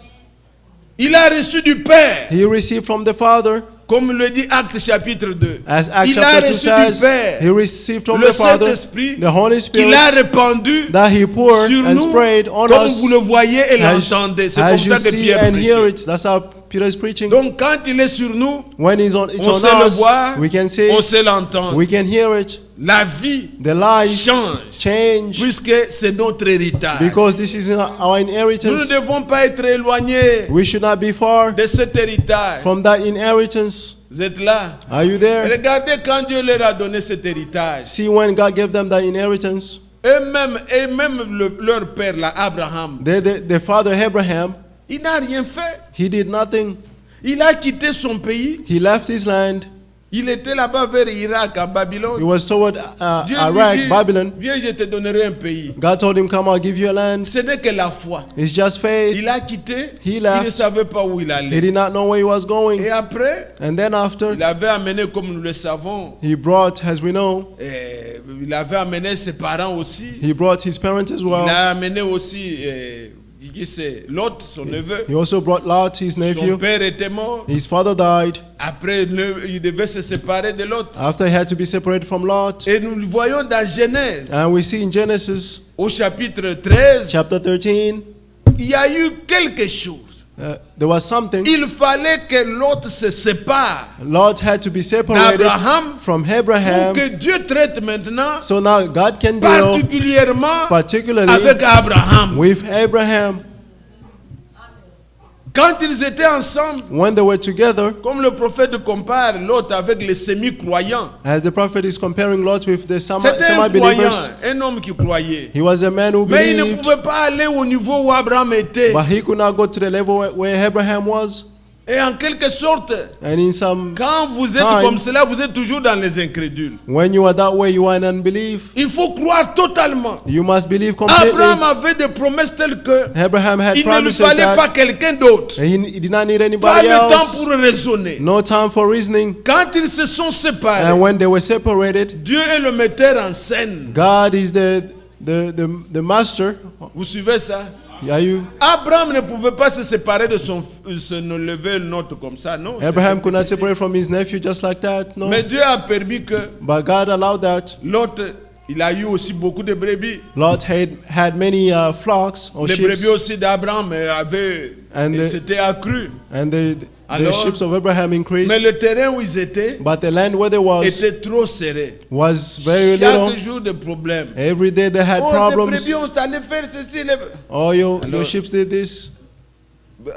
Il a reçu du Père. He received from the Father. Comme le dit Actes chapitre 2. As Acts Il a chapter 2 reçu du says, Père. he received from Le the Father, Saint-Esprit the Holy qu'il a Spirit répandu that he poured sur and nous, sprayed on comme us. vous le voyez et As, l'entendez. C'est as comme you ça que see Pierre and hear prêchait. it, that's how Peter is preaching. Donc quand il est sur nous, When it's on on sait le us, voir, we can see on it, sait l'entendre. we can hear it. La vie The life change, change puisque c'est notre héritage. because this is our Nous ne inheritance. devons pas être éloignés We should not be far de cet héritage. from that inheritance. Vous êtes là? Are you there? Regardez quand Dieu leur a donné cet héritage. See when God gave them that inheritance. Et même leur père, là, Abraham, The father Abraham, il n'a rien fait. he did nothing. Il a quitté son pays. He left his land. Il était là-bas vers Irak, à He Babylone. was toward Dieu Iraq, lui dit, Babylon. viens, je te donnerai un pays. God told him, come, I'll give you a land. Ce n'est que la foi. It's just faith. Il a quitté. He Il left. ne savait pas où il He allait. did not know where he was Et going. après, And then after, il avait amené, comme nous le savons, he brought, as we know, il avait amené ses parents aussi. he brought his parents as Il well. a amené aussi, qui c'est, Lot, son neveu. He also brought Lot, his Son nephew. père était mort. His father died. Après, il devait se séparer de Lot. After he had to be separated from Lot. Et nous le voyons dans Genèse, And we see in Genesis au chapitre 13, chapter 13, il y a eu quelque chose. there was something. Il fallait que Lot se sépare Lot had to be separated d'Abraham from pour Abraham. que Dieu traite maintenant So now God can deal particulièrement particularly avec Abraham. with Abraham. Quand ils étaient ensemble, When they were together, comme le prophète compare Lot avec les semi-croyants, as the prophet is comparing Lot with the c'était un croyant, semi-believers, un homme qui croyait. he was a man who Mais il ne believed, pouvait pas aller au niveau où Abraham était. but he could not go to the level where Abraham was. Et en quelque sorte, And in some, quand vous êtes Time. comme cela, vous êtes toujours dans les incrédules. when you are that way, you are in unbelief. Il faut croire totalement. You must believe Abraham completely. avait des promesses telles que Abraham had il ne lui promises fallait pas that quelqu'un d'autre. he did not need Pas anybody le temps else. pour raisonner. No time for reasoning. Quand ils se sont séparés, And when they were separated, Dieu est le metteur en scène. God is the master. Vous suivez ça? Are you? Abraham ne pouvait pas se séparer de se lever une note comme ça, non? Abraham could not separate from his nephew just like that. No. Mais Dieu a permis que But God allowed that. l'autre, il a eu aussi beaucoup de brebis. Lot had many flocks or Les sheep, brebis aussi d'Abraham s'étaient accrues. and the Alors, sheep of Abraham increased. Mais le terrain où ils étaient But the land where they was trop serré. very little. Chaque jour des problèmes. Every day they had Oh, les problems. brebis, on allait faire ceci. Oh, your Alors, sheep did this.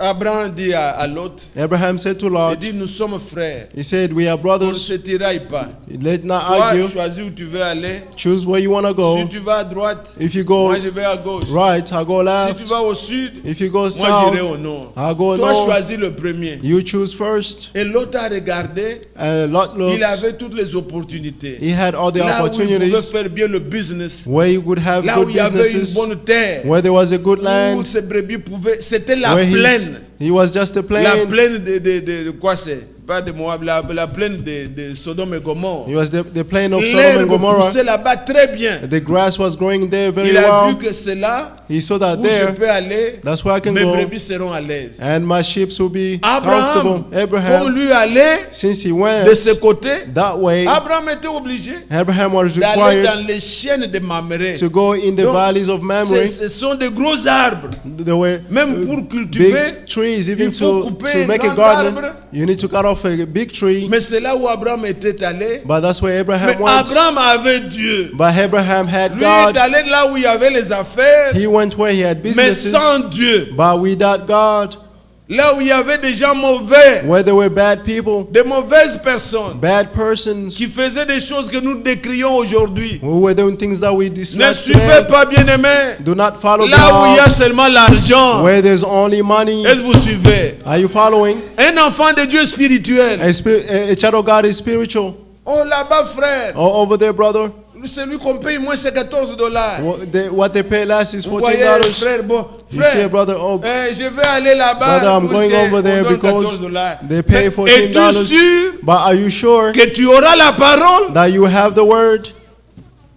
Abraham dit à Lot, Abraham said to il Lot, dit, nous sommes frères. he said, we are On ne brothers. se tiraille pas. Let's not Toi, argue. choisis où tu veux aller. Choose where you want to Si go. tu vas à droite, If you go moi je vais à gauche. right, I'll go Si left. tu vas au sud, If you go moi south, j'irai au nord. I'll go Toi north. choisis le premier. You choose first. Et l'autre a regardé, And Lot il looked. avait toutes les opportunités. He had all the Là où il pouvait opportunities faire bien le business, where he would have là où good il y avait une businesses, bonne terre, where there was a good où land, ces brebis pouvaient, c'était la where plaine. he was just a La plain. plaine de quoi c'est? pas de Moab, la plaine de Sodome et Gomorre. It was the plain of Sodom and L'herbe Gomorrah. poussait là-bas très bien. The grass was growing there very Il a vu well. que c'est là He saw that où je there, peux aller, that's where I can mes go, brebis seront à l'aise. and my sheep will be Abraham, comfortable. comme Abraham, lui allait since he went de ce côté, that way, Abraham était obligé Abraham was d'aller dans required les chaînes de Mamré. to go in the Donc, valleys of Mamre. Ce sont des gros arbres. There were Même pour cultiver, big trees, even il faut to couper make a grand garden. arbre. You need to cut off a big tree. Mais c'est là où Abraham était allé. But that's where Mais Abraham went. Abraham avait Dieu. But Abraham had Lui est God. allé là où il y avait les affaires, He went where he had mais businesses. sans Dieu. But without God, Là où il y avait des gens mauvais, where there were bad people, des mauvaises personnes bad persons qui faisaient des choses que nous décrions aujourd'hui. who were doing things that we Ne dislike suivez today. pas, bien-aimés. Do not follow Là où il y a God seulement l'argent. where there's only money. Est-ce que vous suivez? Are you following? Un enfant de Dieu spirituel. A child of God is spiritual. Oh là-bas, frère. Oh, over there, brother. Celui qu'on paye moins, c'est $14. What they pay last is Vous voyez, $14. frère, bon, You say, frère, brother, oh, je vais aller là-bas. brother, I'm pour going que over there on donne because $14. they pay Es-tu $14. sûr But are you sure que tu auras la parole? that you have the word?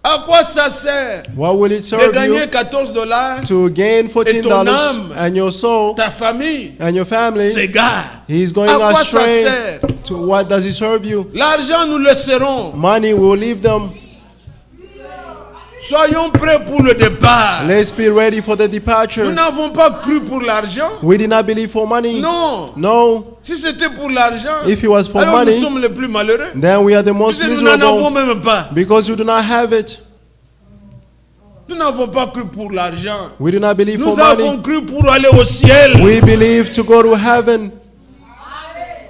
À quoi ça sert What will it de serve gagner you? $14? To gain $14 âme, and your soul Ta famille and your family, s'égare. he's going À quoi ça astray. sert? To what does he serve you? L'argent, nous le serons. Money will leave them. Soyons prêts pour le départ. Let's be ready for the Nous departure. n'avons pas cru pour l'argent. We did not believe for money. Non. No. Si c'était pour l'argent, If it was for alors money, nous sommes les plus malheureux. then we are the most Puisque nous n'en avons miserable même pas. because we do not have it. Nous n'avons pas cru pour l'argent. We do not believe for Nous avons money. cru pour aller au ciel. We believe to go to heaven.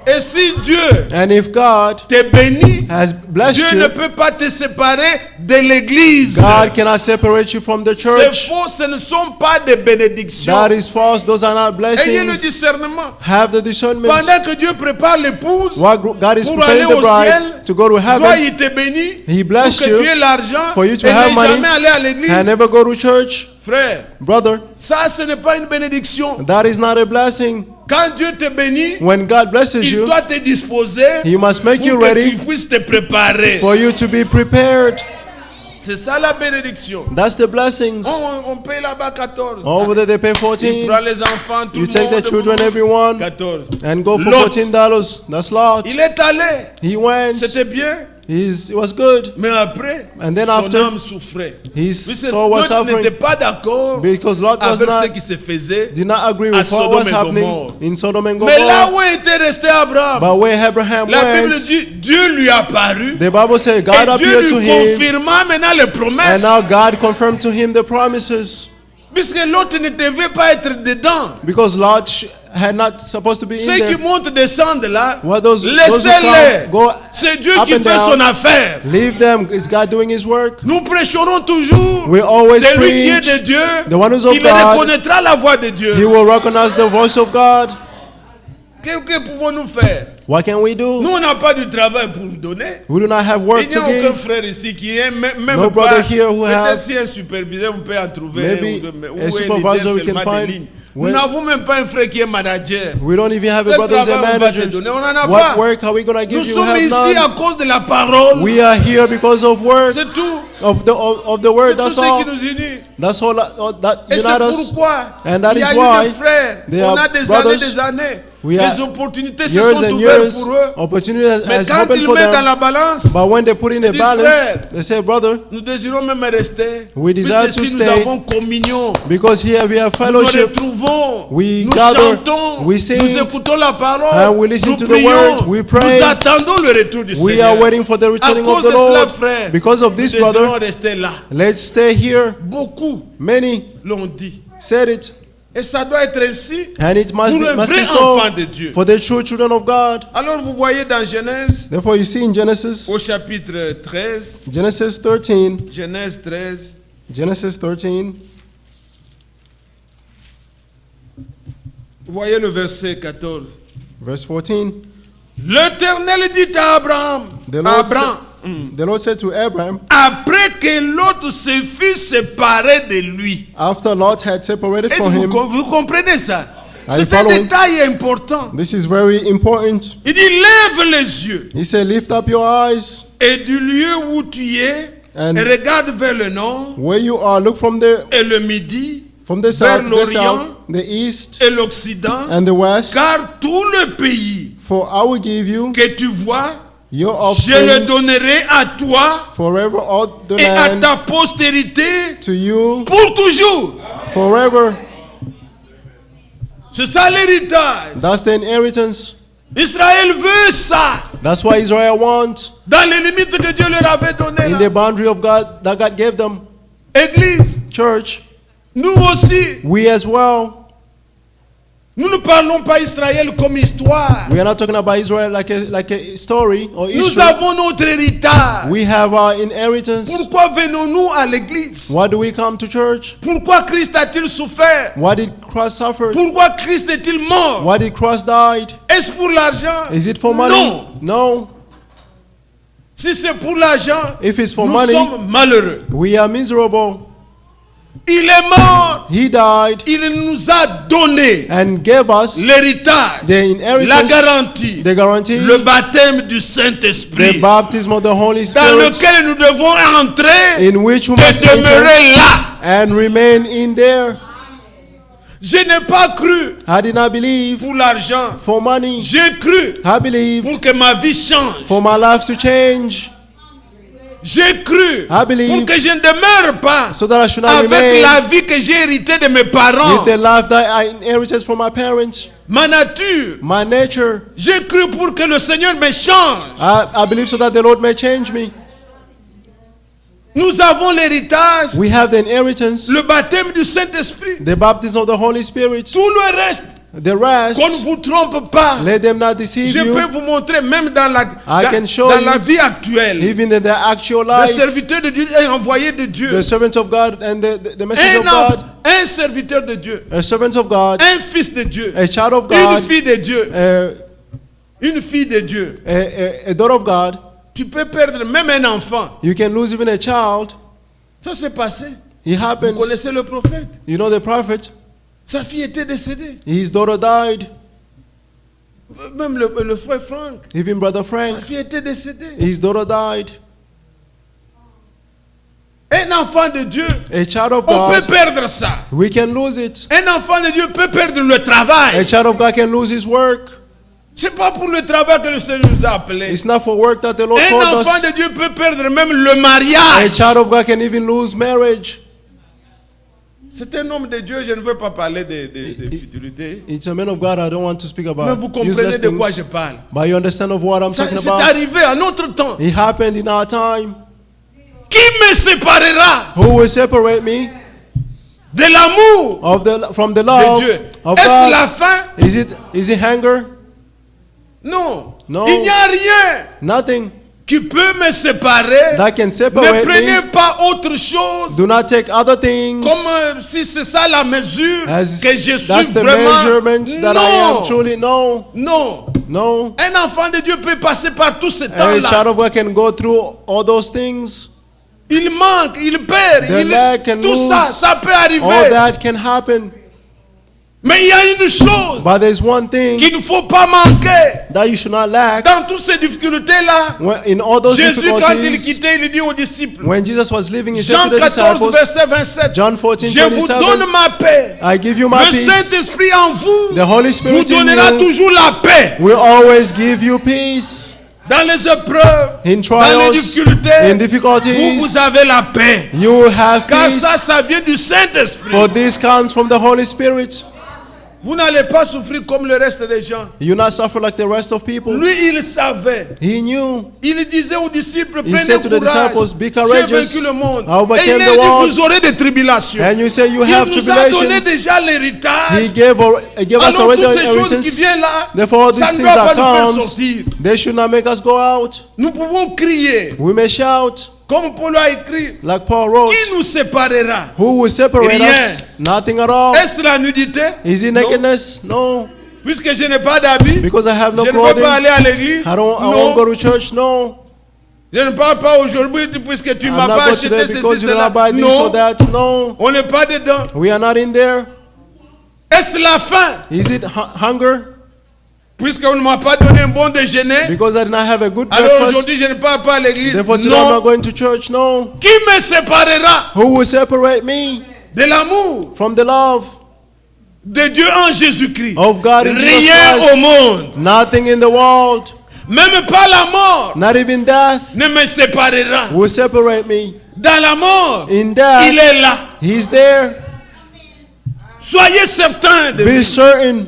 Et si Dieu And if God te bénit, has blessed Dieu ne you, peut pas te séparer de l'église. God cannot separate you from the C'est church. faux, ce ne sont pas des bénédictions. That is false. Those are not Ayez le blessings. discernement. Have the discernment. Pendant que Dieu prépare l'épouse While God is pour aller preparing the au bride ciel, to go to toi heaven, il te bénit He pour blessed que you tu aies l'argent for you to et have ne money jamais aller à l'église. and never go to church. Frère, Brother, ça ce n'est pas une bénédiction. that is not a blessing. Quand Dieu te bénit, When God blesses il you, doit te disposer He must make you pour que ready tu puisses te préparer. for you to be prepared. C'est ça la bénédiction. That's the blessings. On paye là-bas 14. Over there they pay Il 14. prend les enfants, tout You le take the monde. children, everyone, 14. and go for Lot. $14. That's Lot. Il est allé. He went. C'était bien. It was good. Mais après, And then son after, âme souffrait. his Puisque soul was Lot n'était suffering pas d'accord because Lot was avec ce not qui se faisait. did not agree à with what Sodome was et happening Gomorrhe. in Sodom and Mais là Gomorrah. où était resté Abraham, But where Abraham la Bible went, dit Dieu lui apparut. the Bible says God Et Dieu appeared to lui him, confirma maintenant les and promesses. now God confirmed to him the promises. Puisque l'autre ne devait pas être dedans. Because Lot had not supposed to be in Ceux qui there. montent, descendent là, What those who laissez-les. come, go C'est Dieu up qui and fait down. son affaire. Leave them. Is God doing His work? Nous prêcherons toujours. We always C'est lui qui est preach de Dieu. the one who's of Il God. reconnaîtra la voix de Dieu. He will recognize the voice of God. Que pouvons-nous faire? What can we do? Nous, on n'a pas du travail pour donner. We do not have Il work n'y to a aucun give. frère ici qui est même No pas. brother here who Peut-être have- si un superviseur, vous pouvez en trouver. Maybe ou a un supervisor we leader can seulement de find. ligne. Nous When- n'avons même pas un frère qui est manager. We don't even have a Quel brothers and travail on va te managers. donner? On n'en a What pas. work are we going to give Nous you? sommes Have ici none. à cause de la parole. We are here because of work, C'est tout. of the C'est word. tout That's ce all. qui nous unit. That's all that Et c'est unite us. pourquoi And that il y is a eu why des frères. they On are a des brothers. années. We Les are opportunités se Years sont and ouvertes years, pour eux. opportunity Mais has quand opened ils for mettent dans them. la balance, But when they put in a Dis, balance, frère, they say, brother, nous désirons même rester. We desire Puisque to si nous stay. avons communion, because here we have nous nous fellowship, retrouvons, We nous gather, chantons, we sing, nous écoutons la parole, and we listen nous to the prions, word, we pray. nous attendons le retour du we Seigneur. are waiting for the À returning cause of the de cela, Lord. frère, Because of nous this, désirons brother, rester là. let's stay here. Beaucoup Many l'ont dit. said it, Et ça doit être ainsi and it must pour be, un must vrai be so enfant de Dieu. for the true children of God. Alors vous voyez dans Genèse, Therefore, you see in Genesis, au chapitre 13, Genesis 13, Genèse 13, Genesis 13, vous voyez le verset 14. verse 14. L'Éternel dit à Abraham, The Lord, Abraham, the Lord said to Abraham, après que l'autre se fut séparé de lui. after Lot had separated Est-ce from que him, vous comprenez ça? Are you C'est un following? détail important. This is very important. Il dit, lève les yeux He said, lift up your eyes. et du lieu où tu es, And et regarde vers le nord where you are, look from the midi south, l'Orient the east, et l'Occident, and the west. car tout le pays For I will give you que tu vois, your je le offspring donnerai à toi forever, all the et à land ta postérité to you pour toujours. forever. C'est ça l'héritage. That's the inheritance. Israël veut ça That's what Israel wants dans les limites que Dieu leur avait données. in là. the boundary of God that God gave them. Église, Church, nous aussi, we as well. nous ne parlons pas Israël comme histoire. We are not talking about Israel like a story or Nous issue. avons notre héritage. We have our inheritance. Pourquoi venons-nous à l'église? Why do we come to church? Pourquoi Christ a-t-il souffert? Why did Christ suffer? Pourquoi Christ est-il mort? Why did Christ died? Est-ce pour l'argent? Is it for money? Non. No. Si c'est pour l'argent, If it's for nous money, sommes malheureux. we are miserable. Il est mort. He died Il nous a donné and gave us l'héritage, the la inheritance, garantie, the guarantee, le baptême du the Saint-Esprit, baptism of the Holy dans Spirit, lequel nous devons entrer in which we et must enter demeurer là. and remain in there. Je n'ai pas cru I did not believe pour l'argent. for money. J'ai cru I believed pour que ma vie change. for my life to change, J'ai cru I believe pour que je ne demeure pas so that I should not avec remain la vie que j'ai héritée de mes parents, with the life that I inherited from my parents, ma nature. my nature. J'ai cru pour que le Seigneur me change. I believe so that the Lord may change me. Nous avons l'héritage, We have the inheritance, le baptême du Saint-Esprit. the baptism of the Holy Spirit. Tout le reste, The qu'on rest, ne vous trompe pas. let them not deceive Je you. peux vous montrer même dans la, can show dans you, la vie actuelle. Even in the actual Le life, serviteur de Dieu est envoyé de Dieu. the servant of God and the message of Un, God, un serviteur de Dieu. a servant of God, Un fils de Dieu. a child of Une God, fille de Dieu. a, Une fille de Dieu. a daughter of God. Tu peux perdre même un enfant. You can lose even a child. Ça s'est passé. It Vous happened. connaissez le prophète. You know the prophet, Sa fille était décédée. his daughter died. Même le frère Franck. Even brother Sa Frank, fille était décédée. his daughter died. Un enfant de Dieu, A child of on peut God, perdre ça. we can lose it. Un enfant de Dieu peut perdre le A travail. child of God can lose his work. C'est pas pour le travail que le Seigneur nous a appelés. It's not for work that the Lord Un called enfant us. de Dieu peut perdre même le A mariage. child of God can even lose marriage. C'est un homme de Dieu, je ne veux pas parler de futilité. It's a man of God. I don't want to speak Mais about vous comprenez useless de quoi je things, parle. but you understand of what I'm Ça, talking c'est about. arrivé à notre temps. It happened in our time. Qui me séparera Who will separate me de l'amour from the de love Dieu? of Est-ce God? la fin? Is it hunger? Non. No. Il n'y a rien Nothing qui peut me séparer. that can Ne separate prenez me. pas autre chose Do not take other things comme si c'est ça la mesure as que je that's suis the vraiment. measurement that I am Non. truly. No, Non. no. Un enfant de Dieu peut passer par tout ce A temps-là. child of God can go through all those things. Il manque, il perd, The leg can tout lose. ça peut arriver. All that can happen. Mais il y a une chose But there's one thing qu'il ne faut pas manquer. that you should not lack. Dans toutes ces difficultés-là, In all those Jésus, quand il difficulties, quittait, il dit aux disciples, when Jesus was living, he said Jean to the 14, disciples, verset 27, John 14, je vous 27, donne ma paix. I give you my Le peace. Saint-Esprit en vous The Holy vous Spirit in donnera you toujours la paix. will always give you peace. Dans les épreuves, In dans les trials, difficultés, in difficulties, vous avez la paix. you will have Car peace. ça vient du Saint-Esprit. For this comes from the Holy Spirit. Vous n'allez pas souffrir comme le reste des gens. You not suffer like the rest of people. Lui, il savait. He knew. Il disait aux disciples, He prenez said to the courage. disciples, "Be J'ai courageous. vaincu le monde. I overcame Et il the a dit, world." vous aurez des tribulations. And you say you Il have nous a donné tribulations. déjà l'héritage. He gave us Alors already toutes the ces choses qui inheritance. viennent là, Therefore, all ça these ne things doit pas that nous faire comes, sortir. they should not make us go out. Nous pouvons crier, We may shout, comme Paul a écrit, like Paul wrote, qui nous séparera? who will separate Rien. us? Nothing at all. Est-ce la nudité? Is it Non. nakedness? No. Puisque je n'ai pas d'habit, Because I have no je ne peux clothing. pas aller à l'église. I won't Non. go to church. No. Je ne parle pas aujourd'hui puisque tu ne I'm m'as not pas going acheté today ceci, because you did cela. not buy this or Non, that. No. on n'est pas dedans. We are not in there. Est-ce la faim? Is it hunger? Puisqu'on ne m'a pas donné un bon déjeuner, Because I did not have a good alors aujourd'hui breakfast. je ne pars pas à l'église. Therefore today I'm not Non. going to church. No. Qui me séparera Who will separate me de l'amour from the love de Dieu en Jésus-Christ? of God in Jesus Rien au Christ? monde, Nothing in the world, même pas la mort, not even death, ne me séparera. will separate me. Dans la mort, In death, il est là. He's there. Soyez certains de Be lui. certain,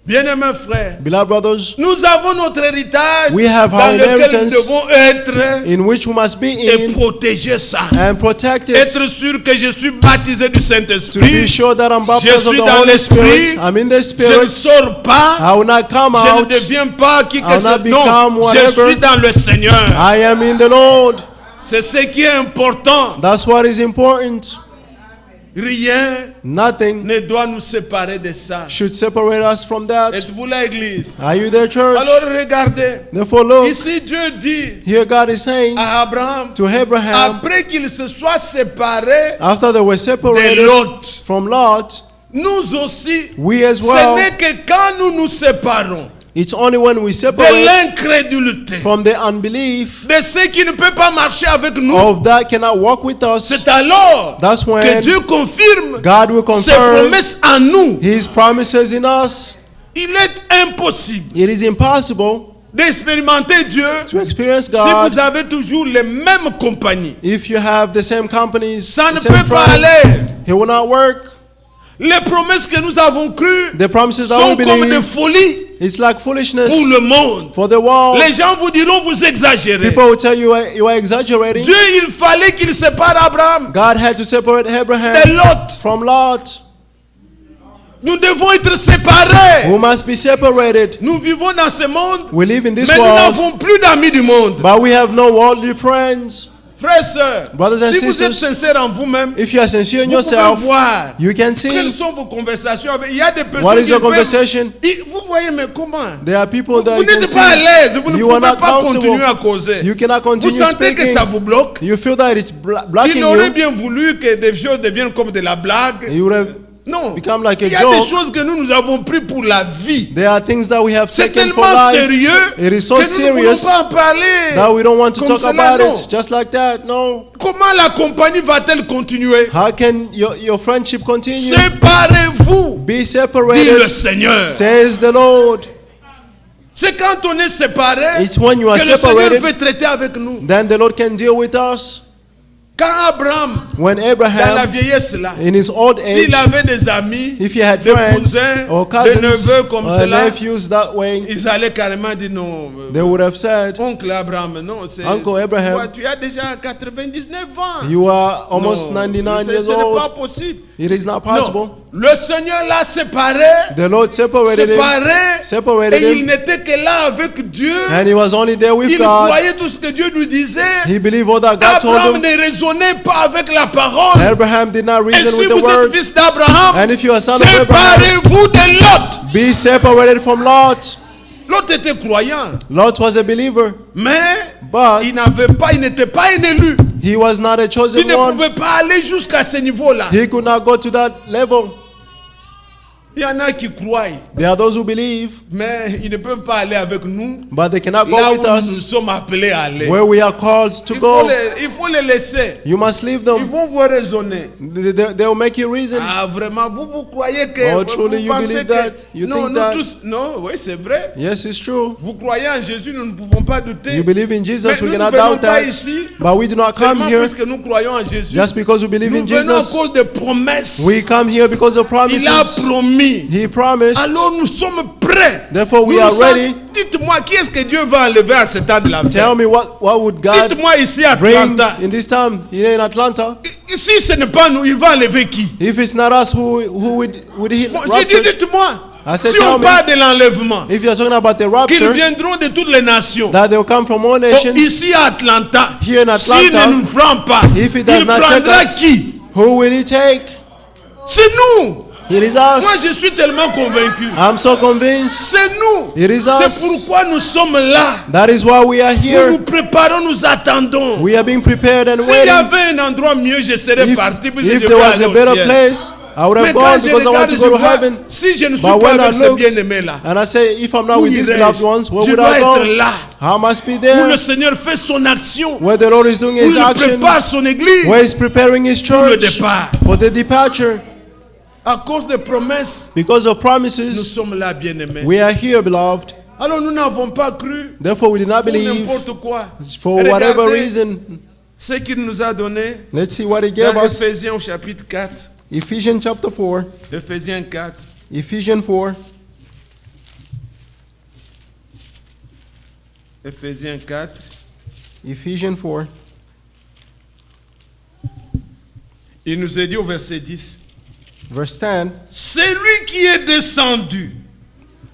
Bien-aimés frères, beloved brothers, nous avons notre héritage We have dans our lequel nous inheritance devons être in which we must be et in protéger ça. and protect it. Être sûr que je suis baptisé du To be Saint-Esprit. sure that I'm Je baptized of suis the dans Holy l'esprit. Spirit. I'm in the Je ne Spirit. sors pas. I will not come Je ne out. deviens pas qui que I'll ce not become Non, je whatever. suis dans le Seigneur. I am in the Lord. C'est ce qui est important. That's what is important. Rien Nothing ne doit nous séparer de ça. should separate us from that. Êtes-vous là, Église? Are you there, church? Alors regardez. Therefore, look, Ici, Dieu dit here God is saying à Abraham, to Abraham, après qu'il se soit séparé after they were de separated Lot, from Lot, nous aussi, we as ce well, n'est que quand nous nous séparons it's only when we de separate l'incrédulité, from the unbelief de ceux qui ne peuvent pas marcher avec nous, of that cannot walk with us, c'est alors that's que when Dieu confirme God will ses confirm promesses en nous. His promises in us. Il est impossible It is impossible d'expérimenter Dieu to experience si God vous avez toujours les mêmes compagnies. if you have the same companies, Ça ne the same peut pas friends. aller. It will not work. Les promesses que nous avons crues The promises that we sont comme des believe, folies it's like foolishness pour le monde. for the world. Les gens vous diront vous exagérez. People will tell you you are exaggerating. Dieu, il fallait qu'il sépare Abraham God had to separate de Abraham Lot. from Lot. Nous devons être séparés. We must be separated. Nous vivons dans ce monde, We live in this mais nous world, n'avons plus d'amis du monde. but we have no worldly friends. Frères et sœurs, Brothers and si vous êtes sisters, sincères en vous-même, If you are sincere in vous pouvez yourself, voir you can quelles see sont vos conversations. Il y a des personnes what is qui your peuvent- conversation. Vous voyez, mais comment? There are people that Vous you can n'êtes pas à see. l'aise, vous ne You pouvez are not pas comfortable. continuer à causer. You cannot Vous continue sentez que speaking. ça vous bloque. You feel that it's Il blocking aurait you. bien voulu que des choses deviennent comme de la blague. You would have Non. become like a Il y a joke. des choses que nous avons pris pour la vie. There are things that we have C'est taken for tellement life sérieux It is so que nous ne voulons serious pas en parler. that we don't want to Comme talk cela, about non. it just like that. No. Comment la compagnie va-t-elle continuer? How can your friendship continue? Séparez-vous, Be dit le separated, Seigneur. says the Lord. C'est quand on est séparé It's when you are que le Seigneur separated, peut traiter avec nous. then the Lord can deal with us. Quand Abraham, When dans la Abraham, vieillesse là, in his old age, s'il avait des amis, if he had des friends cousins, or des cousins neveux comme or cela, nephews that way, ils allaient carrément dire non. they would have said, Oncle Abraham, non, c'est. Uncle Abraham, Toi, tu as déjà 99 ans. you are almost Non, 99 years ce n'est pas old. possible. It is not possible. Non, le Seigneur l'a séparé, The Lord separated him, separated et il him, n'était que là avec Dieu. and he was only there with Il God. croyait tout ce que Dieu lui disait. He believed all that God told Abraham him. ne raisonnait pas avec la parole. Abraham did not Et reason si with the vous êtes word. fils d'Abraham, And if you are son of Abraham, séparez-vous de Lot. be separated from Lot. Lot était croyant, Lot was a believer, mais but il n'était pas un élu. he was not a Il chosen ne one. pouvait pas aller jusqu'à ce niveau-là. He could not go to that level. Il y en a qui croient, There are those who believe, mais ils ne peuvent pas aller avec nous but they cannot go là où with nous us sommes appelés à aller. where we are called to go. Il faut les laisser. You must leave Ils them. vont vous raisonner. They will make you reason. Ah, vraiment, vous croyez que. Oh, truly vous you pensez believe que- that? You non, think nous that? tous. Non, oui, c'est vrai. Yes, it's true. Vous croyez en Jésus, nous ne pouvons pas douter. You believe in Jesus, Mais we nous cannot ne venons doubt pas that. ici But we do not come seulement here puisque nous croyons en Jésus. just because we believe Nous in venons à Jesus. cause des promesses. We come here because of Il a promises. promis. He promised. Alors nous sommes prêts. Therefore we Nous are sommes- ready. Dites-moi, qui est-ce que Dieu va enlever à ce temps de la Tell fête? me what would God Dites-moi ici à bring Atlanta. in this time here in Atlanta? Si ce n'est pas nous, il va enlever qui? If it's not us, who would he Bon, rapture? dites-moi. I said, Si tell on me. parle de l'enlèvement, If you're talking about the qu'ils rapture, viendront de toutes les nations. that they will come from all Oh, nations, ici à Atlanta, Here in s'il Atlanta, ne nous prend pas, if he il does not take prendra us, qui? who will he take? C'est nous. It is Moi, je us. suis tellement convaincu. I'm so convinced. C'est nous. It is C'est us. pourquoi nous sommes là. That is why we are Nous here. nous préparons, nous attendons. We are being prepared and S'il y waiting. avait un endroit mieux, je serais parti. Puisque If je there vais was aller a au better ciel. place, I would have Mais gone quand je because I want regarde, to je go to vois, heaven. si je ne suis But pas when I avec ces looked, bien-aimés là, and I say, if I'm not où with these irai-je? beloved ones, where Je would dois I être go? là, I must be où le there. Seigneur fait son action, Where the Lord is doing où His il prépare actions. son église Where He's preparing His pour le church départ. for the departure. À cause des promesses, Because of nous promises, sommes là, bien-aimés. we are here, beloved. Alors nous n'avons pas cru Therefore, we did not pour believe n'importe quoi. for whatever Regardez reason. ce qu'il nous a donné Let's see what He gave dans us. Éphésiens au chapitre 4. Ephesians chapter 4. Éphésiens 4. Ephesians 4. Éphésiens 4. Ephesians 4. Il nous est dit au verset 10. Verse 10. C'est lui qui est descendu.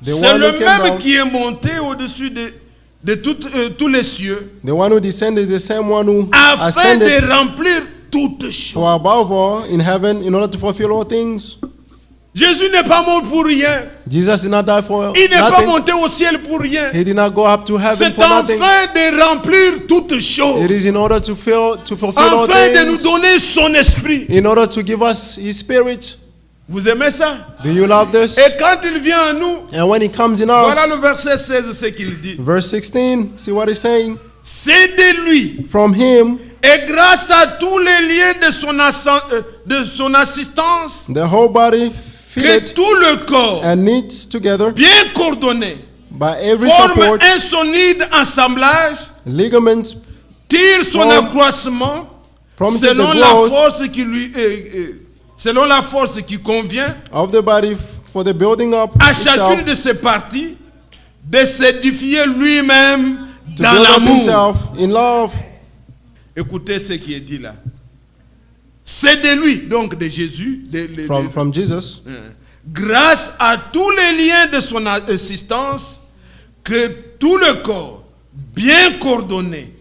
The C'est one le who came même down. qui est monté au-dessus de tous les cieux, The one who descended, the same one who afin de ascended remplir toutes choses. for above all in heaven in order to fulfill all things. Jésus n'est pas mort pour rien. Jesus did not die for Il n'est pas nothing. monté au ciel pour rien. He did not go up to heaven C'est for nothing. afin de remplir toutes choses. It is in order to fulfill all Afin de nous things. donner son esprit. In order to give us His Spirit. Vous aimez ça? Do you love this? Et quand il vient à nous, And when He comes in voilà le us, verset 16, ce qu'il dit. verse 16, see what He's saying? C'est de lui. From Him, Et grâce à tous les liens de son assistance, the whole body que fitted tout le corps, and knit together bien coordonné, by every forme support, un solide assemblage, ligaments tire son Form- accroissement prompted selon the la growth force qui lui selon la force qui convient of the body for the building up à itself, chacune de ses parties de s'édifier lui-même to dans build up l'amour. himself in love. Écoutez ce qui est dit là. C'est de lui, donc de Jésus, From Jesus, grâce à tous les liens de son assistance, que tout le corps, bien coordonné,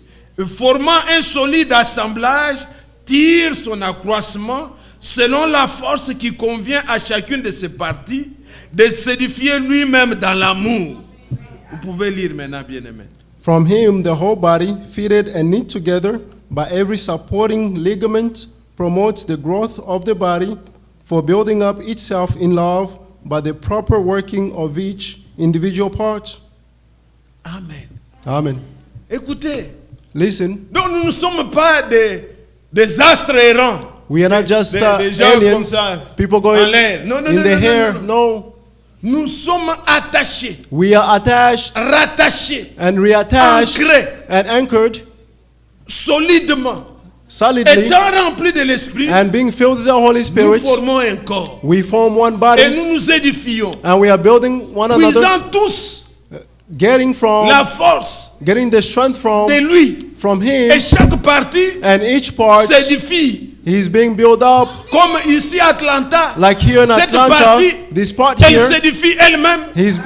formant un solide assemblage, tire son accroissement selon la force qui convient à chacune de ses parties, de s'édifier lui-même dans l'amour. Vous pouvez lire maintenant, bien-aimé. from Him the whole body, fitted and knit together by every supporting ligament, promotes the growth of the body for building up itself in love by the proper working of each individual part. Amen. Amen. Écoutez, Listen, donc nous ne sommes pas des astres errants. we are not just des gens comme aliens, ça, people en going l'air. Non, non, in non, the non, hair. non, non. No, Nous sommes attachés, we are attached rattachés, and reattached ancrés and anchored solidement. solidly Étant remplis de l'Esprit, and being filled with the Holy nous Spirit. formons un corps. We form one Et body nous nous édifions, and we are building one another, puisant tous getting la force getting the strength de lui. from Et Him, chaque partie and each part s'édifie. He's being built up. Comme ici à Atlanta, Like here in cette Atlanta, partie, this part elle here, s'édifie elle-même. He's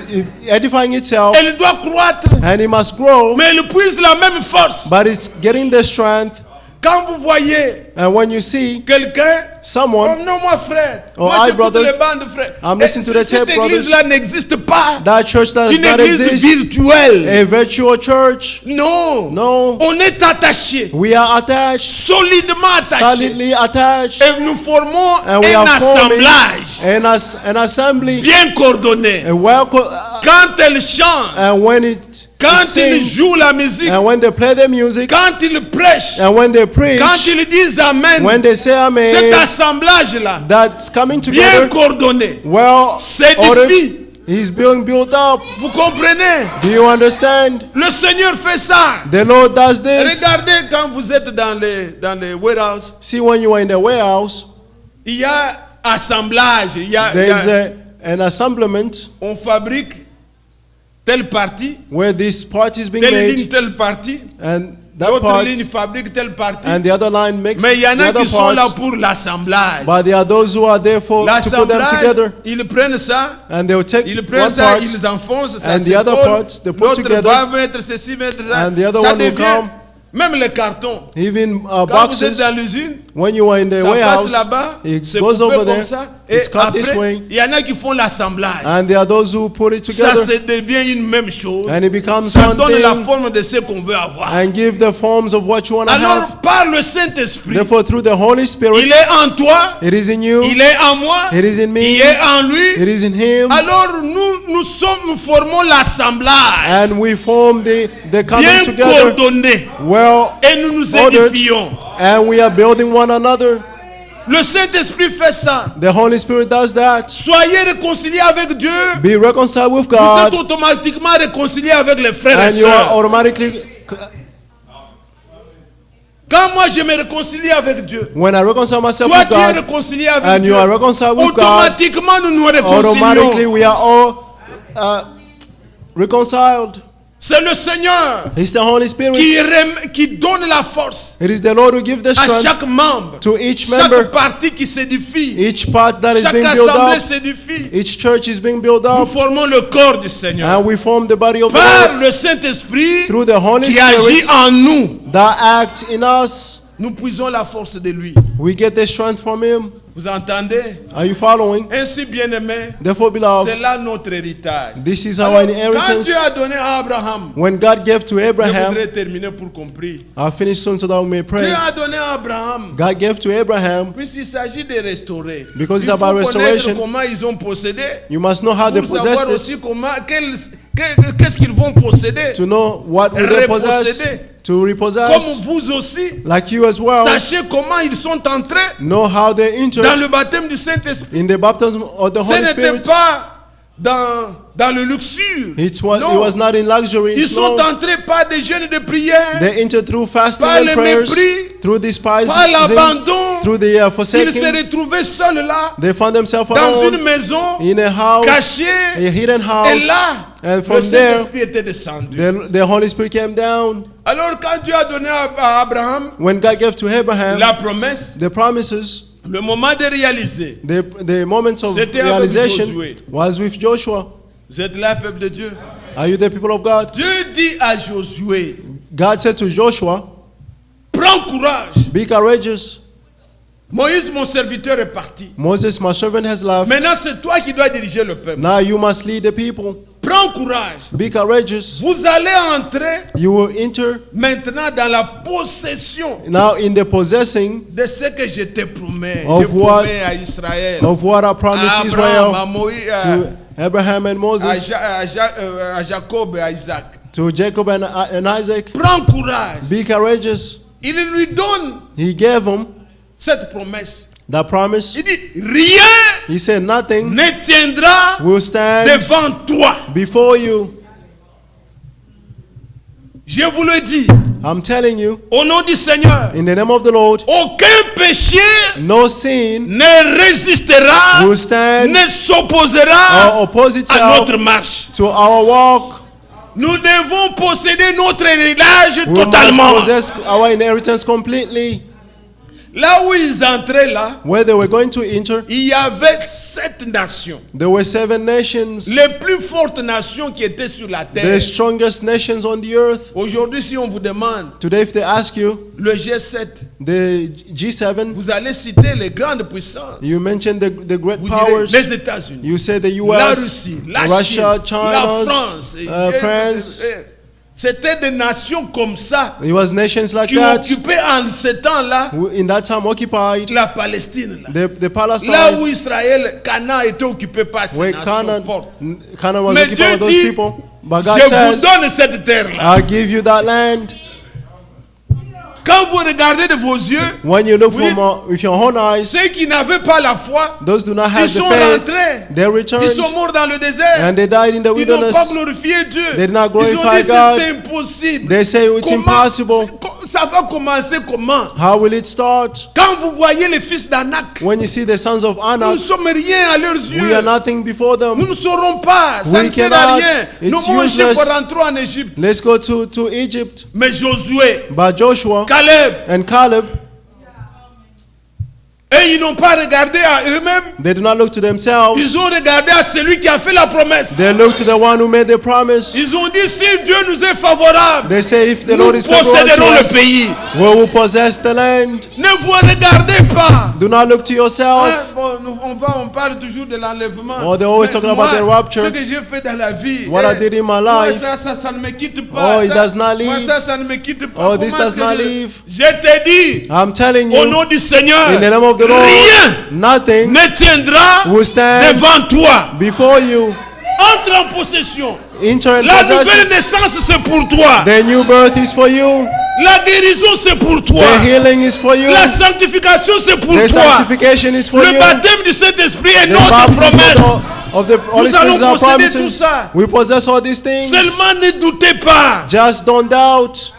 edifying itself, Elle doit croître, and it must grow, mais elle puise la même force. but it's getting the strength. Quand vous voyez And when you see quelqu'un, someone, oh non, moi frère, Oh, moi I, j'écoute brother. les bandes frère. I'm listening to the Cette tape, brothers. église-là n'existe pas. that church that does Une not église exist, virtuelle. a virtual church, Non. no, On est attaché, we are attached, solidement attaché. solidly attached, Et nous formons and we un are forming assemblage an assembly, bien coordonné. and well, Quand elle chante, and when it quand il sings, joue la musique, and when they play the music, quand il prêche, and when they preach, quand ils disent Amen, when they say cet Amen, assemblage-là, that's coming bien together, coordonné, well ordered, s'édifie. He's being built up. Vous comprenez? Do you understand? Le Seigneur fait ça. The Lord does this. Regardez quand vous êtes dans les warehouse, See, when you are in the warehouse, il y a assemblage, there is an assemblement on fabrique telle partie, where this part is being telle ligne, made, telle partie, and that l'autre part ligne fabrique telle partie. and the other line makes Mais il y en the a other qui sont là parts. pour l'assemblage. But there are those who are there to put them L'assemblage, together, ils prennent ça, and they will take ils prennent one ça, part, ils enfoncent, ça and the other s'écolle, parts they put l'autre together, va mettre ceci, mettre ça, and the other ça one will devient, come. même les cartons. even Quand vous êtes boxes. dans l'usine, When you are in the Ça passe warehouse, là-bas, it c'est goes coupé over comme there, ça. Et it's cut this après, way, il y en a qui font l'assemblage. and there are those who put it Ça together, se devient une même chose. and it becomes Ça one donne la thing, forme de ce qu'on veut avoir. and give the forms of what you want to have. Alors, par le Saint-Esprit, Therefore, through the Holy Spirit, il est en toi, it is in you, il est en moi, it is in me, il est en lui. it is in him, Alors, nous formons l'assemblage and we form the coming bien together coordonné well, et nous nous ordered, édifions. and we are building one another. Le Saint-Esprit fait ça. The Holy Spirit does that. Soyez réconciliés avec Dieu. Be reconciled with Vous êtes God, automatiquement réconciliés avec les frères et and you are sœurs. automatically. Quand moi je me réconcilie avec Dieu, When I reconcile myself toi with tu es God, réconcilié avec and Dieu, you are reconciled with God, automatiquement nous nous automatically réconcilions. we are all reconciled. C'est le Seigneur It's the Holy Spirit. qui donne la force It is the Lord who gives the à strength chaque membre, to each chaque member. partie qui s'édifie, Each part that is chaque being built assemblée up, s'édifie. each church is being built Nous up, formons le corps du Seigneur and we form the body of the par Lord le Saint-Esprit through the Holy qui agit Spirit en nous. that act in us. Nous puisons la force de lui. We get the strength from Him. Vous entendez? Are you following? Ainsi, bien-aimés, Therefore, c'est beloved, là notre héritage. this is our Alors, quand inheritance. Dieu a donné à Abraham, When God gave to je Abraham, voudrais terminer pour compris. I'll finish soon so that we may Dieu pray. a donné à Abraham, God gave to Abraham, puisqu'il s'agit de restaurer. Because Il it's faut about connaître restoration. comment ils ont possédé, you must know how they pour possessed savoir it, aussi qu'est-ce qu'ils vont posséder. to know what will they possess, Reposséder. to repossess, Comme vous aussi, like you as well. sachez comment ils sont entrés Know how they dans entered le baptême du Saint-Esprit. in the baptism of the Ce Holy n'était Spirit. pas dans le luxure. It Non. was not in luxury. Ils sont No. entrés par des jeûnes de prière, They entered through fasting par and le prayers, mépris, through despising, par l'abandon. through the Ils se forsaking. retrouvaient seuls là, They found themselves dans une alone maison, in a house, cachés. a hidden Et house, là, and le from there, Saint-Esprit était descendu. the Holy Spirit came down. Alors quand Dieu a donné à Abraham When God gave to Abraham la promesse, the promises, le moment de réaliser, the moment of C'était avec realization Josué. was with Joshua. vous êtes là, peuple de Dieu. Are you the people of God? Dieu dit à Josué, God said to Joshua, prends courage. be courageous. Moïse, mon serviteur, est parti. Moses, my servant, has left. Maintenant, c'est toi qui dois diriger le peuple. Now you must lead the people. Prends courage. Be courageous. Vous allez entrer You will enter maintenant dans la possession now in the possessing de ce que je te promets. Of Je what- promets à Israël, of what I à promised Abraham, à Israel, Moïse, to Abraham and à Moses, à Jacob et à Isaac. to Jacob and Isaac. Prends courage. Be courageous. Il lui donne He gave them cette promesse. that promise. Il dit, rien He said nothing ne tiendra will stand devant toi. before you. Je vous le dis, I'm telling you, au nom du Seigneur, in the name of the Lord, aucun péché no sin ne résistera, will stand ne s'opposera or oppose à itself notre marche. to our walk. Nous devons posséder notre héritage We must totalement. possess our inheritance completely. Là où ils entraient là, Where they were going to enter, il y avait 7 nations. there were 7 nations, Les plus fortes nations qui étaient sur la the terre. strongest nations on the earth. Aujourd'hui, si on vous demande Today, if they ask you, le G7, the G7, vous allez citer les grandes puissances. you mentioned the great Vous direz powers. les États-Unis, You say the la US, Russie, la Russia, Chine, la China, France. France. C'était des nations comme ça It was nations like qui that occupaient en ce temps-là who in that time occupied la Palestine. Là, the Palestine, là où Israël, Canaan était occupé par ces where nations fortes. Canaan was Mais occupied Dieu by those dit, people. But God Je vous says, donne cette terre-là. I'll give you that land. Quand vous regardez de vos yeux, When you look Oui. with your own eyes, ceux qui n'avaient pas la foi, those do not ils have the sont faith. rentrés. They Ils returned sont morts dans le désert. and they died in the Ils n'ont pas wilderness. glorifié Dieu. They did not Ils ont glorify dit God. c'est impossible. They say it's impossible. Ça va commencer comment? How will it start? Quand vous voyez les fils d'Anak, When you see the sons of nous ne Anak, sommes rien à leurs we are yeux. nothing before Nous them. ne saurons pas. Ça We ne sert à cannot. rien. Nous It's mangeons useless. pour rentrer en Égypte. Let's go to Egypt. Mais Josué, But Joshua Caleb and Caleb Et ils n'ont pas regardé à eux-mêmes. They do not look to themselves. Ils ont regardé à celui qui a fait la promesse. They look to the one who made the promise. Ils ont dit, si Dieu nous est favorable, They say, if the nous Lord is favorable to posséderons le us, pays. we will possess the land. Ne vous regardez pas. Do not look to Hein, yourself. bon, on parle toujours de l'enlèvement. Oh, they're always Mais talking about the rapture. Ce que j'ai fait dans la vie. What I did in my moi, life. ça ne me quitte pas. Oh, it does not Moi, leave. ça ne me quitte pas. Oh, this Comment does est-ce not que leave. je te dis, I'm telling au you, nom du Seigneur, in the name of the Lord, rien nothing ne tiendra will stand devant toi. before you. Entre en possession. Enter and La possess nouvelle it. naissance, c'est pour toi. The new birth is for you. La guérison, c'est pour toi. The healing is for you. La sanctification, c'est pour The toi. sanctification is for Le you. baptême du Saint-Esprit est The notre baptism promesse. of the Holy Nous allons Spirit is our posséder tout promises. ça. We possess all these things. Seulement ne doutez pas. Just don't doubt.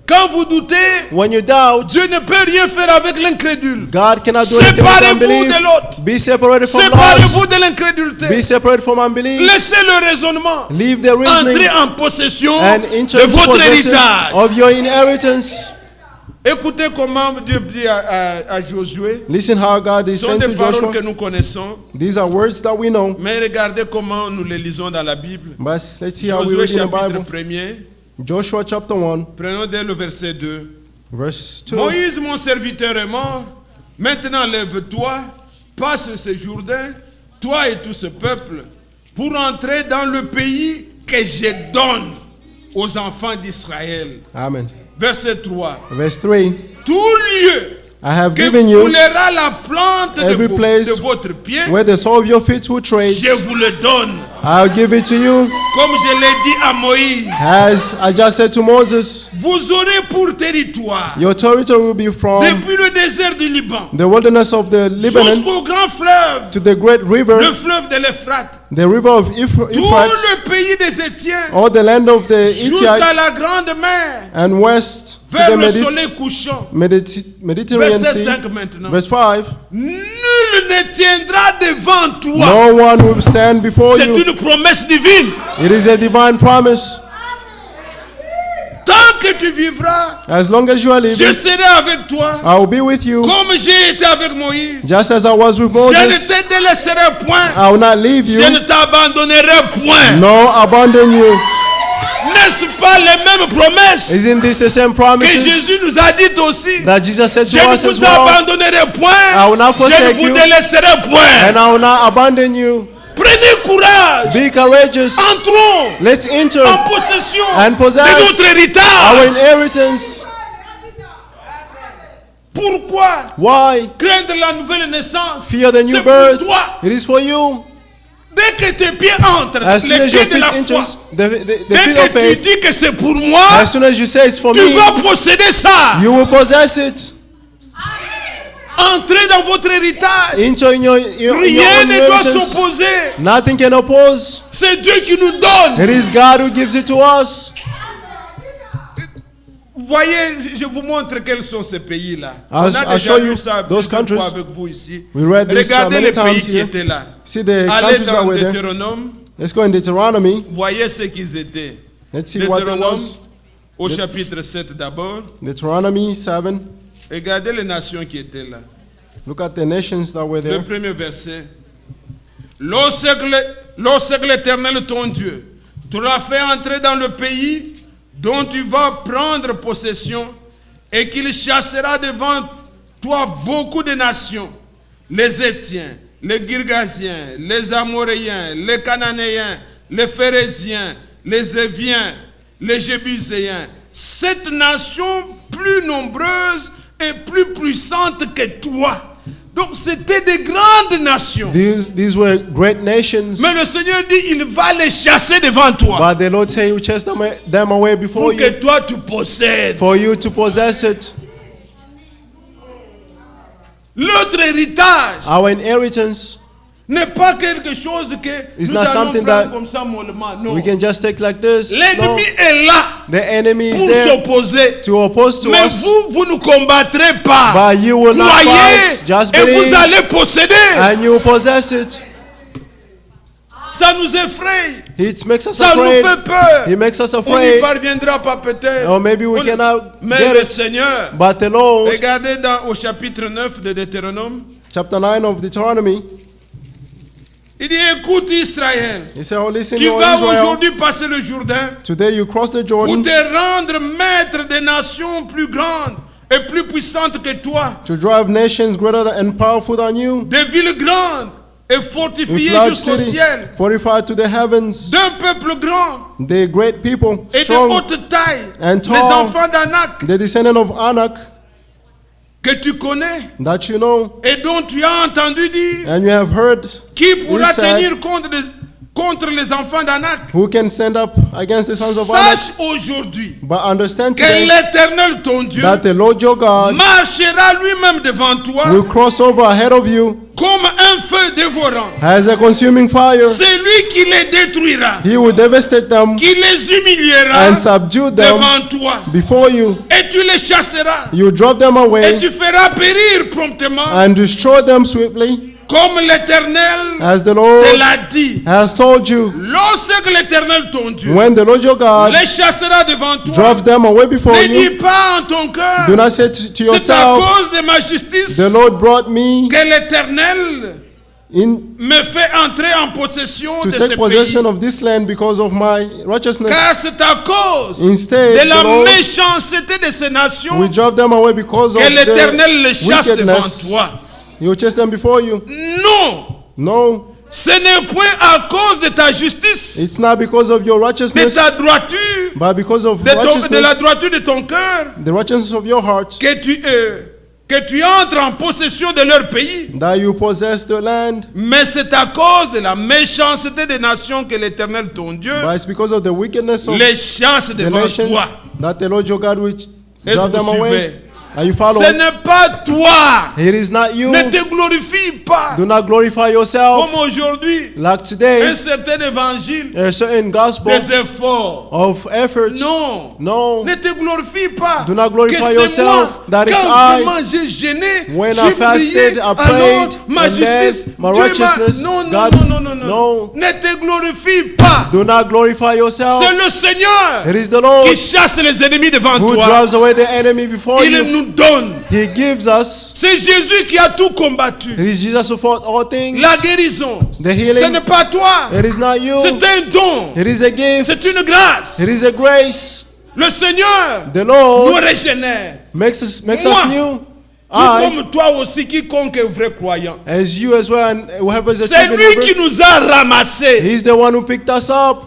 Quand vous doutez, When you doubt, Dieu ne peut rien faire avec l'incrédule. God cannot do anything with Séparez-vous unbelief. de l'autre. Be separated from Séparez-vous God. de l'incrédulité. Be separated from unbelief. Laissez le raisonnement. Leave the reasoning Entrez en possession and enter de into votre possession héritage. of your inheritance. Écoutez comment Dieu dit à Josué. Listen how God is Ce sont saying des to paroles Joshua. que nous connaissons. These are words that we know. Mais regardez comment nous les lisons dans la Bible. But let's see how we Josué read in the chapitre Bible. 1er. Joshua chapter 1, Prenons dès le verset 2. verse 2. Moïse, mon serviteur, est mort. Maintenant, lève-toi, passe ce Jourdain, toi et tout ce peuple, pour entrer dans le pays que je donne aux enfants d'Israël. Amen. Verset 3. Verse 3. Tout lieu I have que given you foulera la plante every place de votre pied, where the sole of your feet will tread. je vous le donne. I'll give it to you. Comme je l'ai dit à Moïse, As I just said to Moses, vous aurez pour territoire, your territory will be from depuis le désert du Liban the wilderness of the Lebanon jusqu'au grand fleuve, to the great river, le fleuve de l'Euphrate, the river of tout Euphrates, le pays des Étiens, all the land of the jusqu'à Hittites, la grande mer, and west to vers the le soleil couchant. Mediterranean Verset Sea. 5 maintenant. Verse 5. Nul ne tiendra devant toi. No one will stand before C'est you. une promesse divine. It is a divine promise. Tant que tu vivras, As long as you are je living, serai avec toi, I will be with you, comme j'ai été avec Moïse. just as I was with Je ne Moses. te délaisserai point. I will not leave Je you, ne t'abandonnerai point. nor abandon you. N'est-ce pas les mêmes promesses Isn't this the same que promises Jésus nous a dites aussi? that Jesus said Je to ne us as vous well? abandonnerai I point. will not Je ne forsake vous you, délaisserai point. and I will not abandon you. Prenez courage. Be courageous. Entrons Let's enter en possession and de possess notre our héritage. inheritance. Pourquoi Why? craindre la nouvelle naissance? Fear the new C'est birth. pour toi. It is for you. Dès que tes pieds entrent, As soon les as your pieds de feet la foi, enters the dès feet of que tu faith, dis que c'est pour moi, as soon as you say it's for tu me, vas posséder ça. you will possess it. Entrez dans votre héritage. Enter in your Rien own ne doit inheritance. s'opposer. Nothing can oppose. C'est Dieu qui nous donne. It is God who gives it to us. Voyez, je vous montre quels sont ces pays-là. On I'll a déjà show you vu ça those plusieurs fois countries. avec vous ici. We read this Regardez many les pays times qui here. étaient là. See the Allez countries that dans were there. Deutéronome. Let's go in Deuteronomy. Voyez ce qu'ils étaient. Let's see what there Deutéronome was. au chapitre 7 d'abord. Deuteronomy 7. Regardez les nations qui étaient là. Look at the nations that were Le there. premier verset. Lorsque l'Éternel ton Dieu t'aura fait entrer dans le pays dont tu vas prendre possession et qu'il chassera devant toi beaucoup de nations, les Étiens, les Girgasiens, les Amoréens, les Cananéens, les Phérésiens, les Éviens, les Jébuséens, cette nation plus nombreuse et plus puissante que toi. Donc c'était des grandes nations. These were great nations. Mais le Seigneur dit, il va les chasser devant toi. But the Lord said he will chase them away before Pour you. que toi tu possèdes. For you to possess it. L'autre héritage Our inheritance n'est pas quelque chose que It's nous not allons something prendre that comme ça mollement. Non. we can just take like this. No. L'ennemi est là The enemy is pour there s'opposer. to oppose to Mais us. vous ne combattrez pas. But you will not Croyez fight. Just et vous believe allez posséder. and you will possess it. Ça nous effraie. It makes us Ça nous afraid. fait peur. It makes us On n'y afraid. parviendra pas peut-être. Or maybe we cannot Mais get le it. Seigneur, But the Lord, regardez au chapitre 9 de Deutéronome, chapter 9 of Deuteronomy, il dit, écoute Israël, he said, oh, listen, tu O vas Israel, aujourd'hui passer le Jourdain today you cross the pour Jordan te rendre maître des nations plus grandes et plus puissantes que toi, to drive nations greater and powerful than you, des villes grandes et with fortifiées large jusqu'au city, ciel, fortified to the heavens, d'un peuple grand the great people, et de strong, haute taille, and les tall, enfants d'Anak the descendant of Anak, que tu connais that you know, et dont tu as entendu dire, and you have heard, qui pourra It said, tenir contre les enfants d'Anak. who can stand up against the sons of Anak. Sache aujourd'hui But understand que today l'Éternel ton Dieu that the Lord your God marchera lui-même devant toi will cross over ahead of you comme un feu dévorant. as a consuming fire. C'est lui qui les détruira, He will devastate them qui les humiliera and subdue them devant toi. before you. Et tu les chasseras. You drove them Et away tu feras périr promptement, and destroy them swiftly, comme l'Éternel as the te Lord l'a dit. has told you. Lorsque l'Éternel ton Dieu When the Lord your God les chassera devant toi, drove them away before ne dis you, pas en ton cœur, do not say to c'est à yourself, cause de ma justice the Lord brought me que l'Éternel in me fait entrer en possession to de take ce possession pays. of this land because of my righteousness. Car c'est à cause Instead, de the la Lord méchanceté de ces nations will drive them away because of que l'Éternel les the chasse devant wickedness. toi. He will chase them before you. Non, No, ce n'est point à cause de ta justice, it's not because of your de righteousness, ta droiture, but because of de la righteousness, droiture de ton cœur, the righteousness of your heart, que tu entres en possession de leur pays. that you possess the land. Mais c'est à cause de la méchanceté des nations que l'Éternel ton Dieu But it's because of the wickedness of les chasse the devant nations toi. that the Lord your God will Est-ce drive que them vous away. suivez? Are you Ce following? n'est pas toi. It is not you. Ne te glorifie pas. Do not glorify yourself. Comme aujourd'hui, Like today, un certain évangile, a certain gospel des efforts. of effort. Non. No. Ne te glorifie pas. Do not glorify que c'est yourself, moi. that it's Quand I. vraiment j'ai gêné, When j'ai I fasted, prié, I prayed, alors ma and justice, then my Dieu righteousness, non, non, God- non, non, non, non. No. Ne te glorifie pas. Do not glorify yourself. C'est le Seigneur It is the Lord qui chasse les ennemis devant who toi. drives away the enemy before Il you. nous donne. He gives us. C'est Jésus qui a tout combattu. It is Jesus who fought all things. La guérison. The Ce healing. n'est pas toi. It is not you. C'est un don. It is a gift. C'est une grâce. It is a grace. Le Seigneur The nous Lord régénère. makes us Moi. new. Tout I, comme toi aussi, quiconque est vrai croyant. as you as well, and whoever is a C'est true lui qui believer, nous a ramassés. He's the one who picked us up.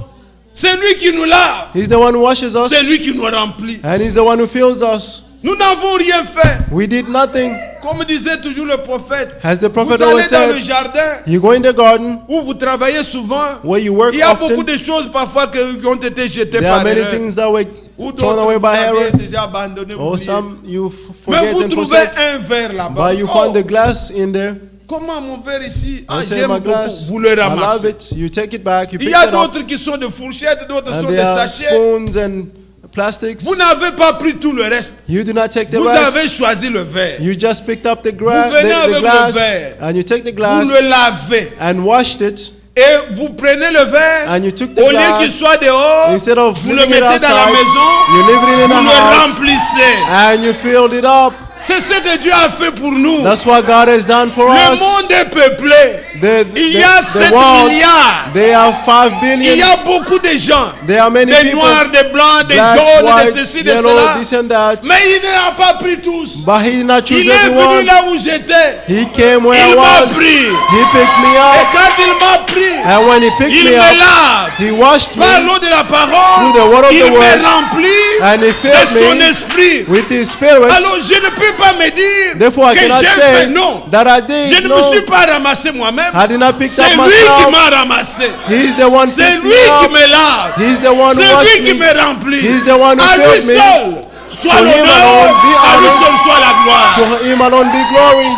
C'est lui qui nous lave. He's the one who washes us. C'est lui qui nous remplit. And He's the one who fills us. Nous n'avons rien fait. We did nothing. Comme disait toujours le prophète. As the Vous prophet allez always dans le said, jardin you go in the garden où vous travaillez souvent. where you work Il y a beaucoup often. de choses parfois qui ont été jetées There are par many erreur. things that were Ou thrown d'autres away vous by avez error. déjà abandonné. Or oublié. some you Mais forget vous and trouvez forsake. un verre là-bas. But you Oh, find the glass in there. comment mon verre ici? Ah, I say j'aime my beaucoup. glass. Vous le I love ramassez. it. You take it back. You Il pick y a it up. d'autres qui sont de fourchettes, d'autres sont And de there are sachets. spoons and plastics. Vous n'avez pas pris tout le reste. You do not take the Vous avez rest. choisi le verre. You just picked up the, Vous venez the avec le glass verre. and you take the Vous glass le lavez. and washed it. Et vous prenez le verre. And you took the Au lieu qu'il glass. soit dehors, Instead of vous le leaving it mettez dans la outside, maison. you leave it in Vous the le house remplissez. and you filled it up. C'est ce que Dieu a fait pour nous. That's what God has done for Le us. monde est peuplé. Il y a 7 world, milliards. they are 5 Il y billion. a beaucoup de gens. There are many Des people. noirs, des blancs, des Blacks, jaunes, de whites, ceci, de yellow, cela. this and that. Mais il n'a pas pris tous. But he did not choose Il est venu everyone. là où j'étais. He came where I Il m'a was. pris. He picked me Et up. quand il m'a pris, And when he picked il me me up, lave. he washed Par me l'eau de la parole, through the word of il the me word. remplit And he de filled son me esprit. with his spirit. Alors je ne peux pas me dire Therefore, I que cannot j'ai say fait non. that I Je did. ne me suis No, pas ramassé moi-même. I did not pick C'est up lui qui myself. m'a ramassé. He's the one C'est picked lui me qui up. me lave. He's the one who C'est washed lui qui me. me remplit. He's the one who À lui filled me. seul soit To him l'honneur, alone be à lui honor. seul soit la gloire. To him alone be glory.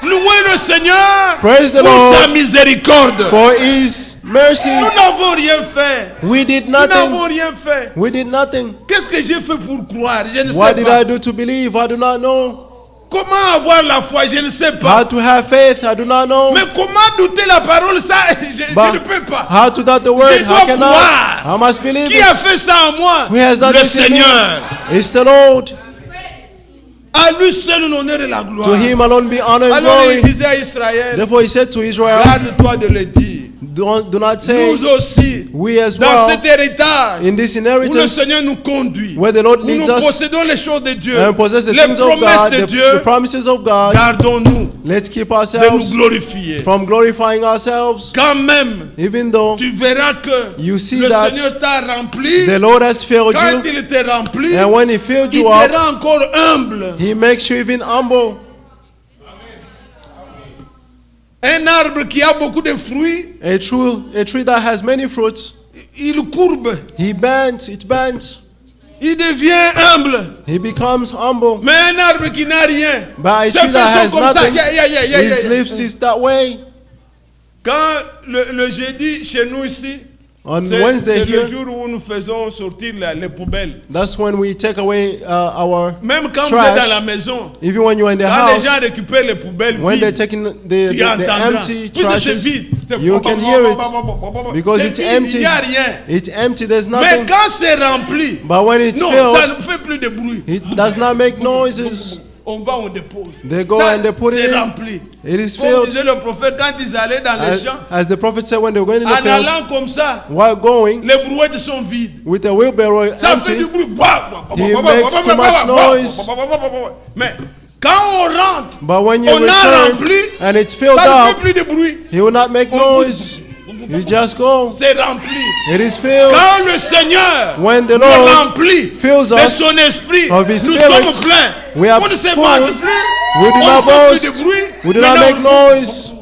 Louez le Seigneur Praise the pour Lord sa miséricorde. for his mercy. Nous n'avons rien fait. We did Nous n'avons nothing. rien fait. We did nothing. Qu'est-ce que j'ai fait pour croire? Je ne What sais did pas. I do to believe? I do not know. Comment avoir la foi? Je ne sais How pas. to have faith, I do not know. Mais comment douter la parole? Ça, je ne But peux pas. how to doubt the word, Je I dois cannot. croire. I must believe Qui a it. fait ça en moi? Who has done Le this in me? Seigneur. It's the Lord. À lui seul l'honneur et la gloire. To him alone be honor and Alors il glory. disait à Israël, Therefore he said to Israel, garde-toi de le dire. do not say, Nous aussi, we as dans well, cet héritage in this où le inheritance, Seigneur nous conduit, where the Lord où leads nous us possédons les choses de Dieu, and possess the les things of promesses God, de the Dieu, promises of God, gardons-nous let's keep de nous ourselves glorifier. from glorifying ourselves, Quand même, even though tu verras que you see le that Seigneur t'a rempli. the Lord has filled Quand you, il t'est rempli, and when he filled il you te up, rend encore humble. he makes you even humble. Un arbre qui a beaucoup de fruits, A tree that has many fruits, il courbe, he bends, it bends, il devient humble. he becomes humble. Mais un arbre qui n'a rien, But a se tree that fait has comme ça. nothing, his Yeah. leaves is that way. Quand le jeudi chez nous ici, On c'est Wednesday le here, jour où nous faisons sortir les poubelles. that's when we take away our Même quand vous êtes dans la trash. maison, Even when you're in the quand les house, gens récupèrent les poubelles when they're vides, taking tu the entendras. empty Puisque c'est trashes, vide. you can hear it because C'est it's vide, empty. il n'y a rien. It's empty, there's Mais nothing. quand c'est rempli, But when it's non, ça filled, ne fait plus de bruit. it does not make noises. On va, on dépose. They go Ça, and they put it c'est in. rempli. It is Comme filled. disait le prophète, quand ils allaient dans les champs, As the prophet said, when they were going in the en field, allant comme ça, while going les brouettes sont vides. with a wheelbarrow Ça fait du empty, bruit. He makes too much noise. Mais quand on rentre, but when you on a return rempli, and it's filled ça ne fait up, plus de bruit. he will not make noise. You just go. C'est rempli. It is filled. Quand le Seigneur When the nous Lord remplit fills de us son esprit, of His nous Spirit, sommes pleins. we are On ne se full. vante plus. We do On not ne fait plus boast. de bruit. We do not Maintenant, make noise.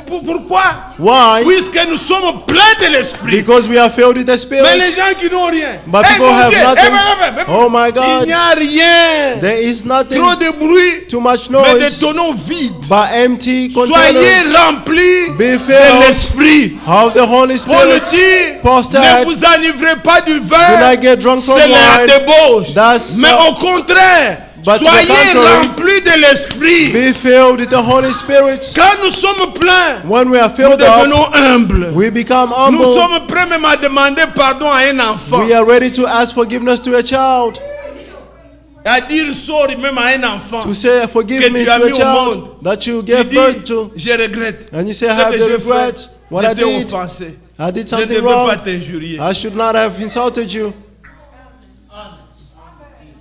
Pourquoi? Why? Puisque nous sommes pleins de l'esprit. Because we are filled with the Mais les Spirit. gens qui n'ont rien, But eh, people mon have Dieu, nothing. eh, Oh my il God. n'y a rien. There is nothing. Trop de bruit, Too much mais des noise. tonneaux vides. But empty Soyez containers remplis be de filled l'esprit. of the Holy Paul Spirit. dit, Paul ne said, vous enivrez pas du do vin, not get drunk from c'est la wine. débauche. That's Mais au contraire, but to the soyez contrary, remplis de l'esprit. be filled with the Holy Spirit. Quand nous sommes pleins, When we are nous filled up, devenons humbles. we become Nous humble. sommes prêts même à demander pardon à un enfant. We are ready to ask forgiveness to a child. À dire sorry même à un enfant. To say, forgive Que me tu as to mis a au child monde. that you Tu gave dis, birth to. je regrette. And you say, I Ce have que the j'ai regret. fait, What I j'étais did. offensé. I did Je ne something devais pas wrong. t'injurier. I should not have insulted you.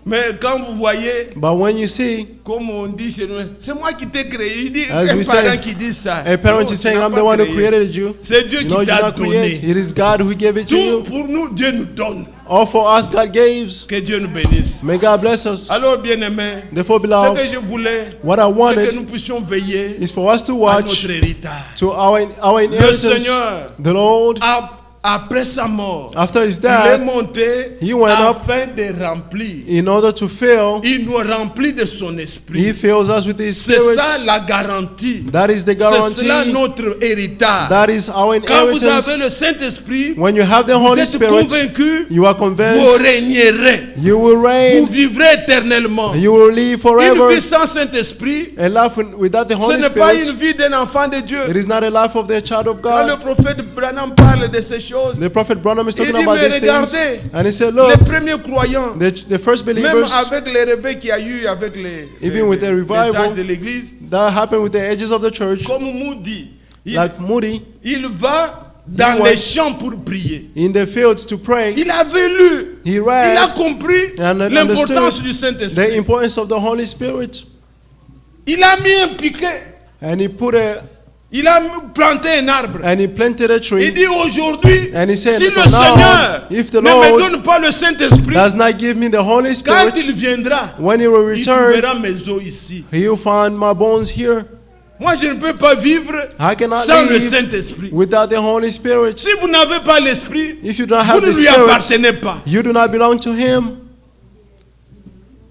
Mais quand vous voyez, But when you see, comme on dit chez nous, c'est moi qui t'ai créé. Il dit, As un we parent say, qui dit ça. a parent Non, is tu saying, n'as I'm pas the one who créé. created you. C'est Dieu You qui know, you did t'a not create. donné. It is God who gave it to Tout you. pour nous, Dieu nous donne. All for us, God gives. Que Dieu nous bénisse. May God bless us. Alors, bien-aimés, Therefore, ce que beloved, je voulais, what I c'est que wanted nous puissions veiller is for us to à watch notre héritage. to our Le inheritance. Seigneur, The Lord, après sa mort, after his il est death, monté he went up afin de remplir. in order to fill, Il nous remplit de son he esprit. fills us with his C'est Spirit. ça la garantie. That is the C'est cela guarantee. notre héritage. That is our Quand vous avez le inheritance. Saint-Esprit, When you have the vous Holy êtes Spirit, convaincu, you are vous convinced régnerez. you will Vous reign, vivrez éternellement. you will live Une forever. vie sans Saint-Esprit, A life without the ce Holy n'est pas une Spirit, vie d'un enfant de Dieu. it is not a life of the child of Quand le God. prophète Branham parle de ces choses, The prophet Branham is talking dit, about mais these regardez, things, and he said, les look, premiers croyants, the first même believers, avec les réveils qu'il y a eu avec les Even with the les revival, âges de l'église, that happened with the edges of the church, comme Moody, like Moody, il va dans He les went champs pour prier. in the fields to pray. Il avait lu, He il a read compris and l'importance understood du the Saint-Esprit. importance of the Holy Spirit. Il a mis un piquet, And he put a, il a planté un arbre. and he planted a Il tree. dit aujourd'hui, And he said, si le "For now, Seigneur if the ne me Lord donne pas le Saint-Esprit, does not give me the Holy quand il Spirit, viendra, when he will il return, trouvera mes os ici. he will find my bones here. Moi, je ne peux pas vivre I cannot sans le live Saint-Esprit. without the Holy Spirit. Si vous n'avez pas l'Esprit, If you don't vous have ne the lui Spirit, appartenez pas. you do not belong to him.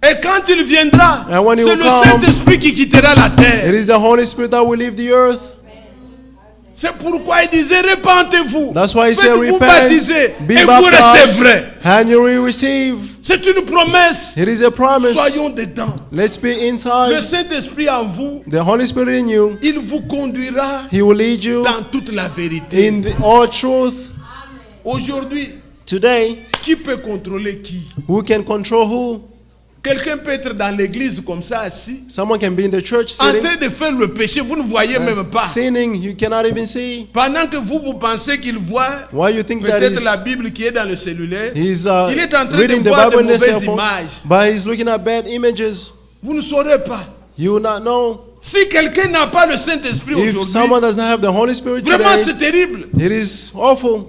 Et quand il viendra, And when he c'est will le come, Saint-Esprit qui quittera la It terre. is the Holy Spirit that will leave the earth. C'est pourquoi il disait repentez-vous. That's why he said, Faites-vous repent, baptiser be et vous restez baptized, vrai. and you will receive. C'est une promesse. It is a promise. Soyons dedans. Let's be Le inside. Saint-Esprit en vous, The Holy Spirit in you, il vous conduira He will lead you dans toute la vérité. in all truth. Aujourd'hui, Today, qui peut contrôler qui? who can control who? Quelqu'un peut être dans l'église comme ça assis, Someone can be in the church en sitting, train de faire le péché, vous ne voyez même pas. sinning, you cannot even see. Pendant que vous pensez qu'il voit Why you think that peut-être la he's, Bible qui est dans le cellulaire, he's il est en train reading de the voir de Bible in the cell mauvaises phone, images. but he's looking at bad images. Vous ne saurez pas. You will not know. Si quelqu'un n'a pas le Saint-Esprit If aujourd'hui, someone does not have the Holy Spirit vraiment today, c'est terrible. it is awful.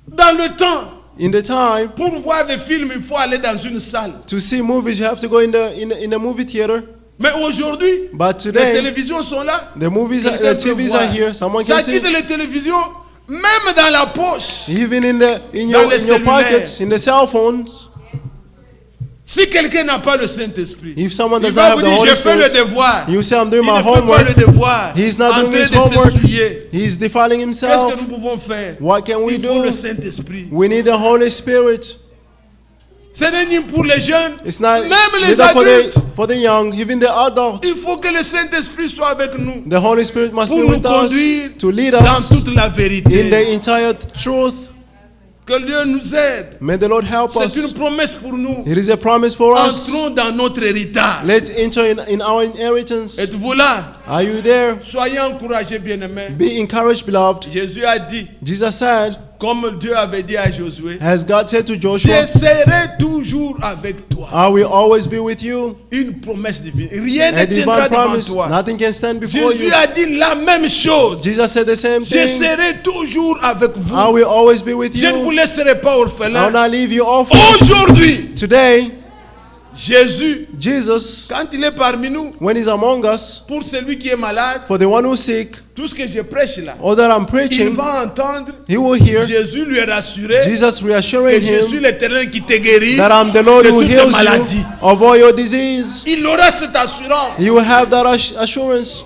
Dans le temps, In the time, pour voir des films, il faut aller dans une salle. to see movies, you have to go in the movie theater. Mais aujourd'hui, But les today, télévisions sont là. the movies, Quelqu'un the peut TVs voir. are here. Someone Ça can see. quitte les télévisions, même dans la poche. Even in Dans your les in your pockets, in the cell phones. Si quelqu'un n'a pas le Saint-Esprit, If someone il does not va have vous the dire, Holy je fais le Spirit, devoir. you say, I'm doing Il my ne fait pas homework. le devoir. He's not en doing train his de homework. s'essuyer. He's defiling Qu'est-ce himself. que nous pouvons faire? What can we Il faut le do? Saint-Esprit. We need the Holy Spirit. Ce n'est ni pour les jeunes, It's not même les neither adultes. for the young, even the adult. Il faut que le Saint-Esprit soit avec nous The Holy Spirit must pour be nous with us conduire to lead dans us toute la in the vérité. entire truth. Que Dieu nous aide. May the Lord help C'est une us. promesse pour nous. It is a promise for us. Entrons dans notre héritage. Let's enter in our inheritance. Êtes-vous là? Are you there? Soyez encouragés, bien-aimés. Be encouraged, beloved. Jésus a dit, Jesus said, comme Dieu avait dit à Josué, as God said to je Joshua, serai toujours avec toi. I will always be with you. Une promesse divine. Rien ne A tiendra divine devant promise. toi. Nothing can stand before Jésus you. a dit la même chose. Jesus said the same Je thing. serai toujours avec I vous. will always be with Je ne vous you. laisserai pas I will orphelin. not leave you orphan. Aujourd'hui, Today, Jésus, Jesus, quand il est parmi nous, when he's among us, pour celui qui est malade, for the one who's sick, tout ce que je prêche là, all that I'm il preaching, va entendre. he will hear Jésus lui est rassuré Jesus que reassuring je suis him l'Éternel qui te guérit that I'm the Lord de who toutes heals les maladies. you of all your disease. Il aura cette assurance. He will have that assurance.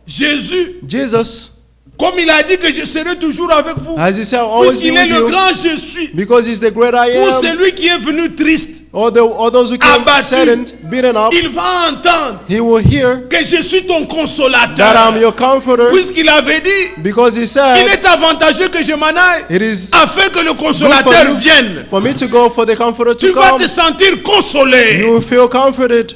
Jésus, Jesus, comme il a dit que je serai toujours avec vous, as he said, I'll always be puisqu'il est with le you, grand je suis, because he's the great I pour am. celui qui est venu triste, All those who came Abattu. saddened, beaten up, il va entendre he will hear que je suis ton that consolateur. I'm your comforter, Puisqu'il avait dit, because he il said, est avantageux que je m'en aille, it is afin que le good for consolateur you, vienne. for me to go, for the comforter Tu to vas come. te sentir consolé. You will feel comforted.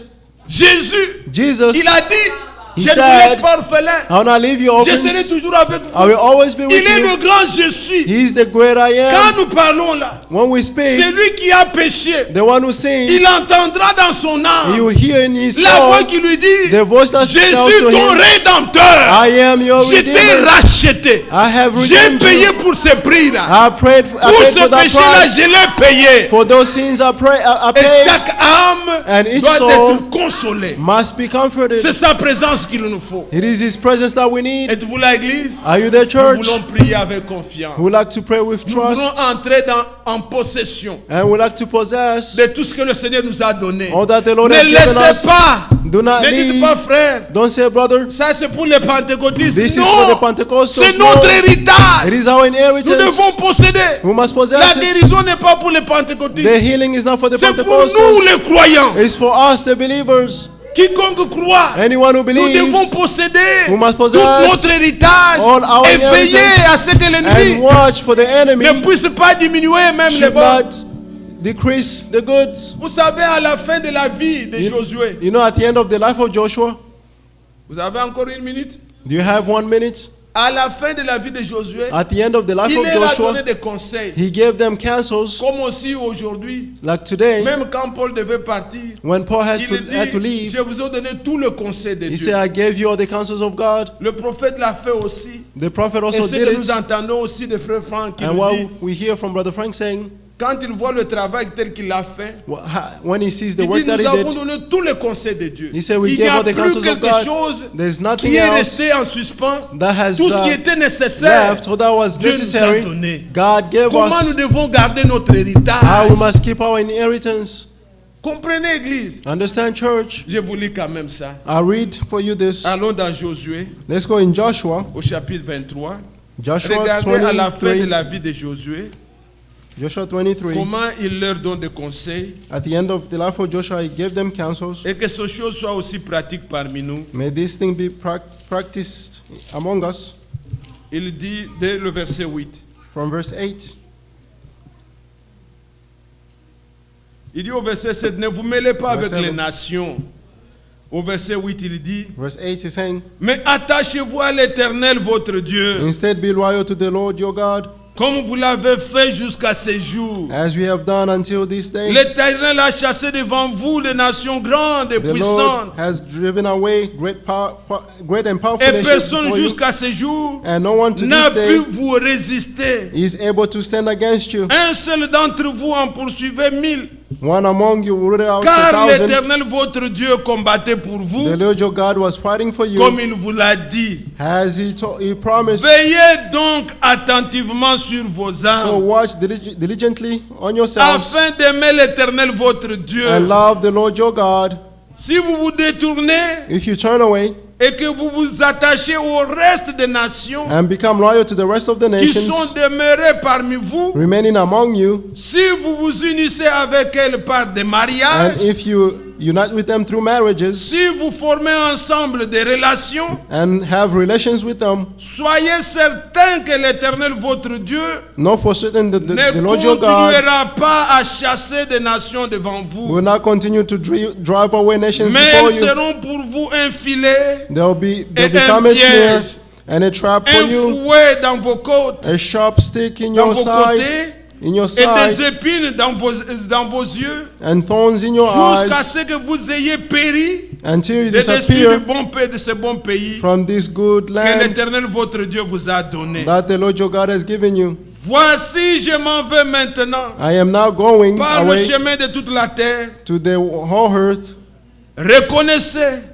Jésus, Jesus, il a dit, He je ne vous said, laisse pas orphelin. I will not leave you Je serai orphans. toujours avec I vous. will always be Il with est you. le grand je suis. He's the great I am. Quand nous parlons là, When we speak, celui qui a péché, the one who sings, il entendra dans son he âme will hear in his la voix soul qui lui dit, the voice that je tells suis to ton him, rédempteur. I am your Je t'ai redeemer. racheté. I have J'ai redeemed payé you. pour ce prix-là. I Pour paid ce for that péché-là, price. je l'ai payé. For those sins I Et paid, chaque âme And each doit soul être consolée. must be comforted. C'est sa présence qu'il nous faut. It is his presence that we need. Êtes-vous l'église? Are you there, Nous church? voulons prier avec confiance. We would like to pray with Nous voulons trust, entrer en possession and we would like to possess de tout ce que le Seigneur nous a donné. all that the Lord Ne has given laissez us. pas. Do not Ne dites leave. pas, frère, Don't say, brother, ça c'est pour les pentecôtistes. this is for the Non, Pentecostals. c'est notre No. héritage. It is our Nous inheritance. devons posséder. We must La possess it. guérison n'est pas pour les pentecôtistes. The healing is not for the C'est pour nous Pentecostals. les croyants. It's for us, the believers. Quiconque croit, Anyone who nous devons believes, posséder we must tout possess notre héritage all our et veiller inheritance à ce que and l'ennemi watch for the enemy ne puisse pas diminuer même les should bons. not decrease the goods. Vous savez, à la fin de la vie de Josué, You know, at the end of the life of Joshua, vous avez encore une minute? do you have 1 minute? À la fin de la vie de Josué, At the end of the life il of leur a Joshua, donné des conseils. he gave them counsels. Comme aussi aujourd'hui, Like today, même quand Paul devait partir, when Paul had il to dit, leave, je vous ai donné tout le conseil de he Dieu. said, I gave you all the counsels of God. Le prophète l'a fait aussi. The prophet Et also ce did que it. nous entendons aussi de Frère Franck qui And nous what dit, we hear from Brother Frank saying, quand il voit le travail tel qu'il l'a fait, when he sees the il work dit, that nous he avons did, donné tous les conseils de Dieu. he said, we Il n'y gave a all the plus counsels of quelque God. chose There's nothing qui est else resté en suspens. that has Tout ce qui était nécessaire, left, or that was Dieu nous a necessary, donné. God gave Comment nous us. devons garder notre How we héritage? must keep our inheritance. Comprenez, Église. Understand, church? Je vous lis quand même ça. I'll read for you this. Allons dans Josué, Let's go in Joshua. au chapitre 23. Joshua Regardez à la fin de 23. la vie de Josué. Joshua 23, comment il leur donne des conseils at the end of the life of Joshua, he gave them counsels. et que ces choses soient aussi pratiques parmi nous. May this thing be practiced among us. Il dit dès le verset 8. From verse 8, Il dit au verset 7, ne vous mêlez pas avec Verset les 7. nations. Au verset 8, il dit, verse 8 is saying, mais attachez-vous à l'Éternel votre Dieu, instead be loyal to the Lord your God, comme vous l'avez fait jusqu'à ces jours. as we have done until this day. L'Éternel a chassé devant vous les nations grandes et The Lord puissantes, has driven away great and powerful et nations personne before you, jusqu'à ces jours and no one to n'a this day pu vous résister. is able to stand against you. Un seul d'entre vous en poursuivait 1000, One among you rooted out car 1,000. l'Éternel votre Dieu combattait pour vous, The Lord your God was fighting for comme you, il vous l'a dit. as he promised. Veillez donc attentivement sur vos So âmes, watch diligently on yourselves afin d'aimer l'Éternel votre Dieu. and love the Lord your God. Si vous vous détournez If you turn away et que vous vous attachez au reste des nations and become loyal to the rest of the qui sont nations demeurées parmi vous, remaining among you, si vous vous unissez avec elles par des and mariages, if you unite with them through marriages si vous formez ensemble des relations, and have relations with them, soyez certains que l'Éternel votre Dieu know for certain that ne the Lord your God continuera pas à chasser des nations devant vous, will not continue to drive away nations mais before elles you. seront pour vous un filet, They'll et become un a snare piège, and a trap for un you, fouet dans vos côtes, a sharp stick in dans your vos side, côtés, in your et side, des épines dans vos yeux, and thorns in your jusqu'à eyes, ce que vous ayez péri until you de dessus disappear de ce bon pays from this good que land l'Éternel votre Dieu vous a donné. that the Lord your God has given you. Voici, je m'en vais maintenant I am now going par le away chemin de toute la terre. to the whole earth, Reconnaissez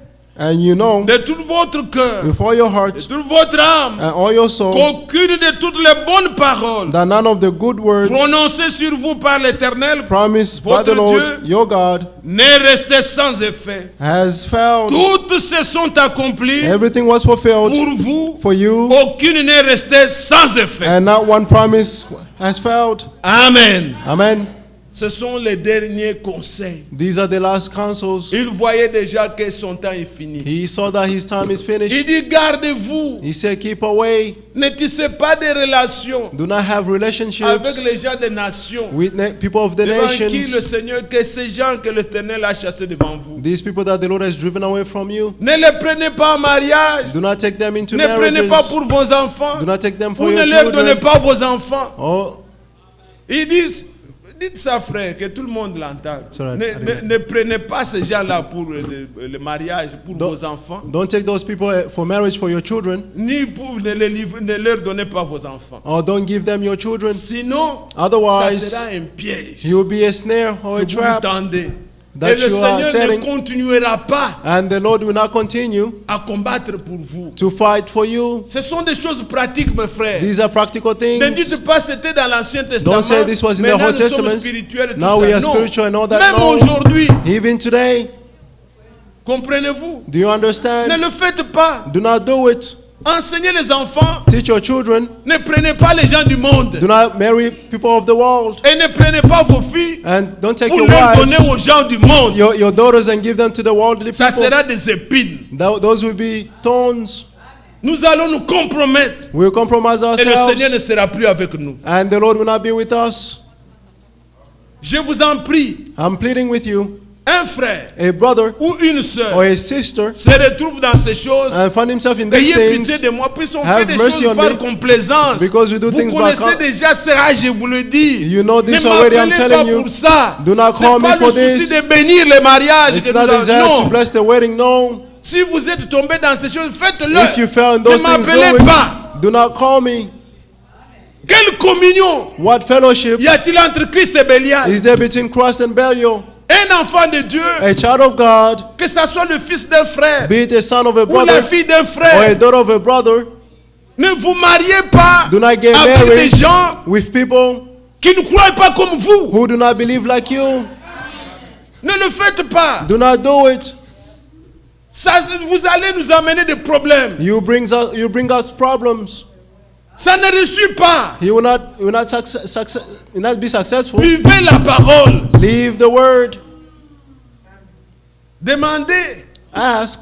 and you know de tout votre cœur, with all your de heart toute votre âme, and all your soul qu'aucune de toutes les bonnes paroles that none of the good words prononcées sur vous par l'Éternel promised by Votre the Lord Dieu your God n'est restée sans effet. has failed. Toutes se sont accomplies Everything was fulfilled pour vous. for you, Aucune n'est restée sans effet. and not one promise has failed. Amen. Amen. Ce sont les derniers conseils. These are the last counsels. Il voyait déjà que son temps est fini. He saw that his time is Il finished. dit, gardez-vous. He said, keep away. Ne tissez pas de relations Do not have avec relationships les gens des nations. with people of the Devant qui le nations. Seigneur, que ces gens que l'Éternel a chassés devant vous. These people that the Lord has driven away from you. Ne les prenez pas en mariage. Do not take them into Ne prenez pas marriages. pour vos enfants. Do not take them for Vous your ne leur donnez children. pas vos enfants. Oh, Ils disent, dites ça frère, que tout le monde l'entende. Sorry, I Ne, didn't- ne prenez pas ces gens-là pour le mariage, pour Don't- vos enfants. don't take those people for marriage for your children, Ni pour ne leur donnez pas vos enfants. or don't give them your children. Sinon, ça Otherwise, sera un piège. he will be a snare or a Que vous trap, tendez. that Et le you are Seigneur ne setting. continuera pas and the Lord will not continue à combattre pour vous. to fight for you. Ce sont des choses pratiques, mes frères. These are practical Ne things. dites pas c'était dans l'Ancien Testament. Don't say this was in the Maintenant, Old nous sommes Testament. spirituels et tout Now ça. we are Non. spiritual and all that. Même No. aujourd'hui, Even today, comprenez-vous? do you Ne understand? le faites pas. Do not do it. Enseignez les enfants. Teach your children. Ne prenez pas les gens du monde. Do not marry people of the world. Et ne prenez pas vos filles And don't take pour your les donner wives, aux gens du monde. your daughters, and give them to the worldly Ça people. sera des épines. Those will be thorns. Nous allons nous compromettre. We'll compromise Et le Seigneur ne ourselves. sera plus avec nous. And the Lord will not be with us. Je vous en prie, I'm pleading with you. un frère A brother ou une or sœur a sister se retrouve dans ces choses. and find himself in these Ayez pitié things de moi, puisqu'on Have fait des mercy choses on par me, complaisance. because we do Vous things by connaissez déjà ça, je vous le dis. You know this ne already, I'm m'appelez telling pas you. pour ça. Do not C'est call me pas for le souci this. de bénir les mariages. It's que not nous avons. desire to Non. bless the wedding. No. Si vous êtes tombé dans ces choses, faites-le. If you fell in Ne those things, m'appelez do pas. it. Do not call me. Quelle communion What fellowship y a-t-il entre Christ et Bélial? is there between Christ and Belial? Un enfant de Dieu, A child of God, que ce soit le fils d'un frère be it a son of a ou la brother fille d'un or a frère, daughter of a brother, ne vous mariez pas do not get avec married des gens with people qui ne croient pas comme vous. who do not believe like you. Ne le faites pas. Do not do it. Ça, vous allez nous amener des problèmes. You bring us problems. Ça ne réussit pas. He will not be successful. Vivez la parole. Leave the word. Demandez Ask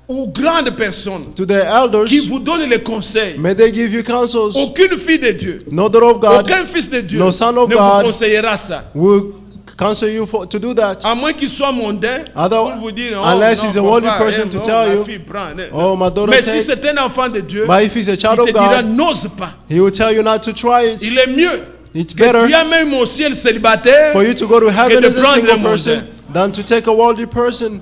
aux grandes personnes to the elders. qui vous donnent les conseils. May they give you counsels. Aucune fille de Dieu, No daughter of God aucun fils de Dieu no son of ne God vous conseillera ça. will counsel you to do that. À moins qu'il soit mondain, pour vous dire, oh, Unless non, he's a faut worldly pas, person to oh, tell ma you, fille prend, oh, my daughter mais si take. c'est un enfant de Dieu, But if he's a child il te of dira God, n'ose pas. he will tell you not to try it. Il est mieux It's que better tu aies même au ciel célibataire for you to go to heaven de as a prendre single un person mondain. than to take a worldly person.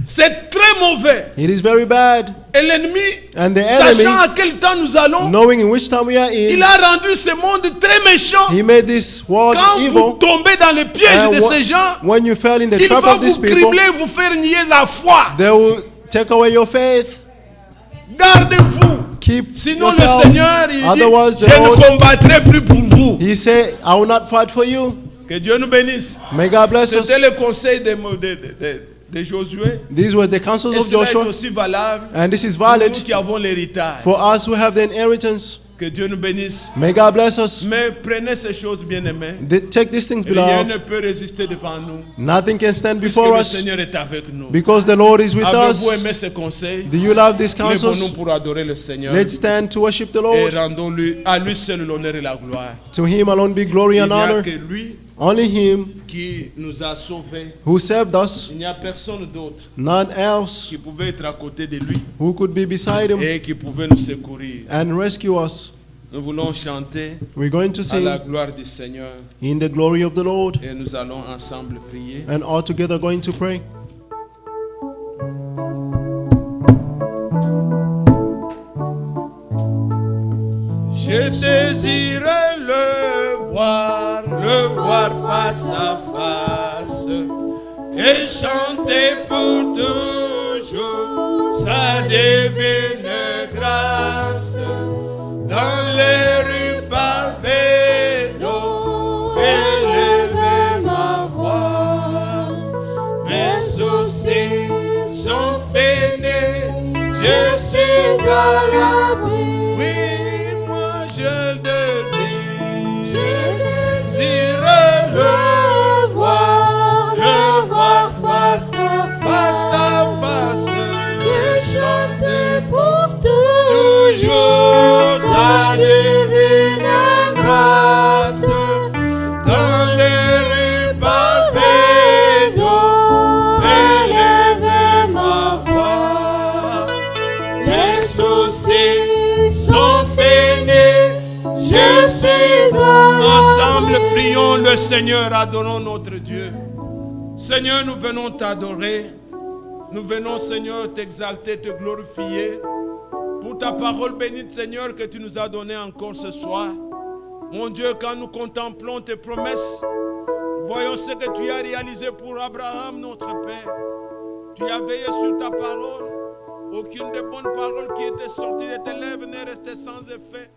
C'est très mauvais. It is very bad. Et l'ennemi, And the sachant enemy, à quel temps nous allons, knowing in which time we are il in, a rendu ce monde très méchant. he made this world Quand vous evil. tombez dans le piège And de ces gens, when you fell in the il trap va of these vous people, cribler, vous faire nier la foi. they will take away your faith. Gardez-vous. Keep Sinon yourself. le Seigneur, il dit, Otherwise, the je Lord, ne combattrai plus pour vous. he said, I will not fight for you. Que Dieu nous bénisse. May God bless us. C'était le conseil de Josué. These were the counsels Et of cela est Joshua. aussi valable And this is pour valid nous qui avons l'héritage. for us who have the inheritance. Que Dieu nous bénisse. May God bless us. Mais prenez ces choses bien aimées. Take these things, Rien ne beloved. peut résister devant nous. Nothing can stand Puisque before le us Seigneur est avec nous. because the Lord is with Avez-vous us. aimé ces conseils? Do you love these Lèvons-nous counsels? pour adorer le Seigneur. Let's stand to worship the Et Lord. rendons-lui à lui seul l'honneur et la gloire. To him alone be glory Il and n'y a honor. que lui Only him qui nous a sauvés. who saved us, Il n'y a personne d'autre none else qui pouvait être à côté de lui who could be beside him et qui pouvait nous secourir. and rescue us. Nous voulons chanter We're going to à la sing gloire du Seigneur in the glory of the Lord et nous allons ensemble prier. and all together going to pray. Je désire le voir face à face et chanter pour toujours sa divine grâce. Dans les rues pavées d'eau, élever ma voix. Mes soucis sont finis, je suis à l'abri. Oui, moi je désire le voir face à face, et chanter pour toujours sa divine grâce. Dans les rues pavées d'eau, élever ma voix. Les soucis sont finis, je suis ensemble, prions le Seigneur, adorons notre Dieu. Seigneur, nous venons t'adorer. Nous venons, Seigneur, t'exalter, te glorifier. Pour ta parole bénite, Seigneur, que tu nous as donnée encore ce soir. Mon Dieu, quand nous contemplons tes promesses, voyons ce que tu as réalisé pour Abraham, notre Père. Tu as veillé sur ta parole. Aucune des bonnes paroles qui étaient sorties de tes lèvres n'est restée sans effet.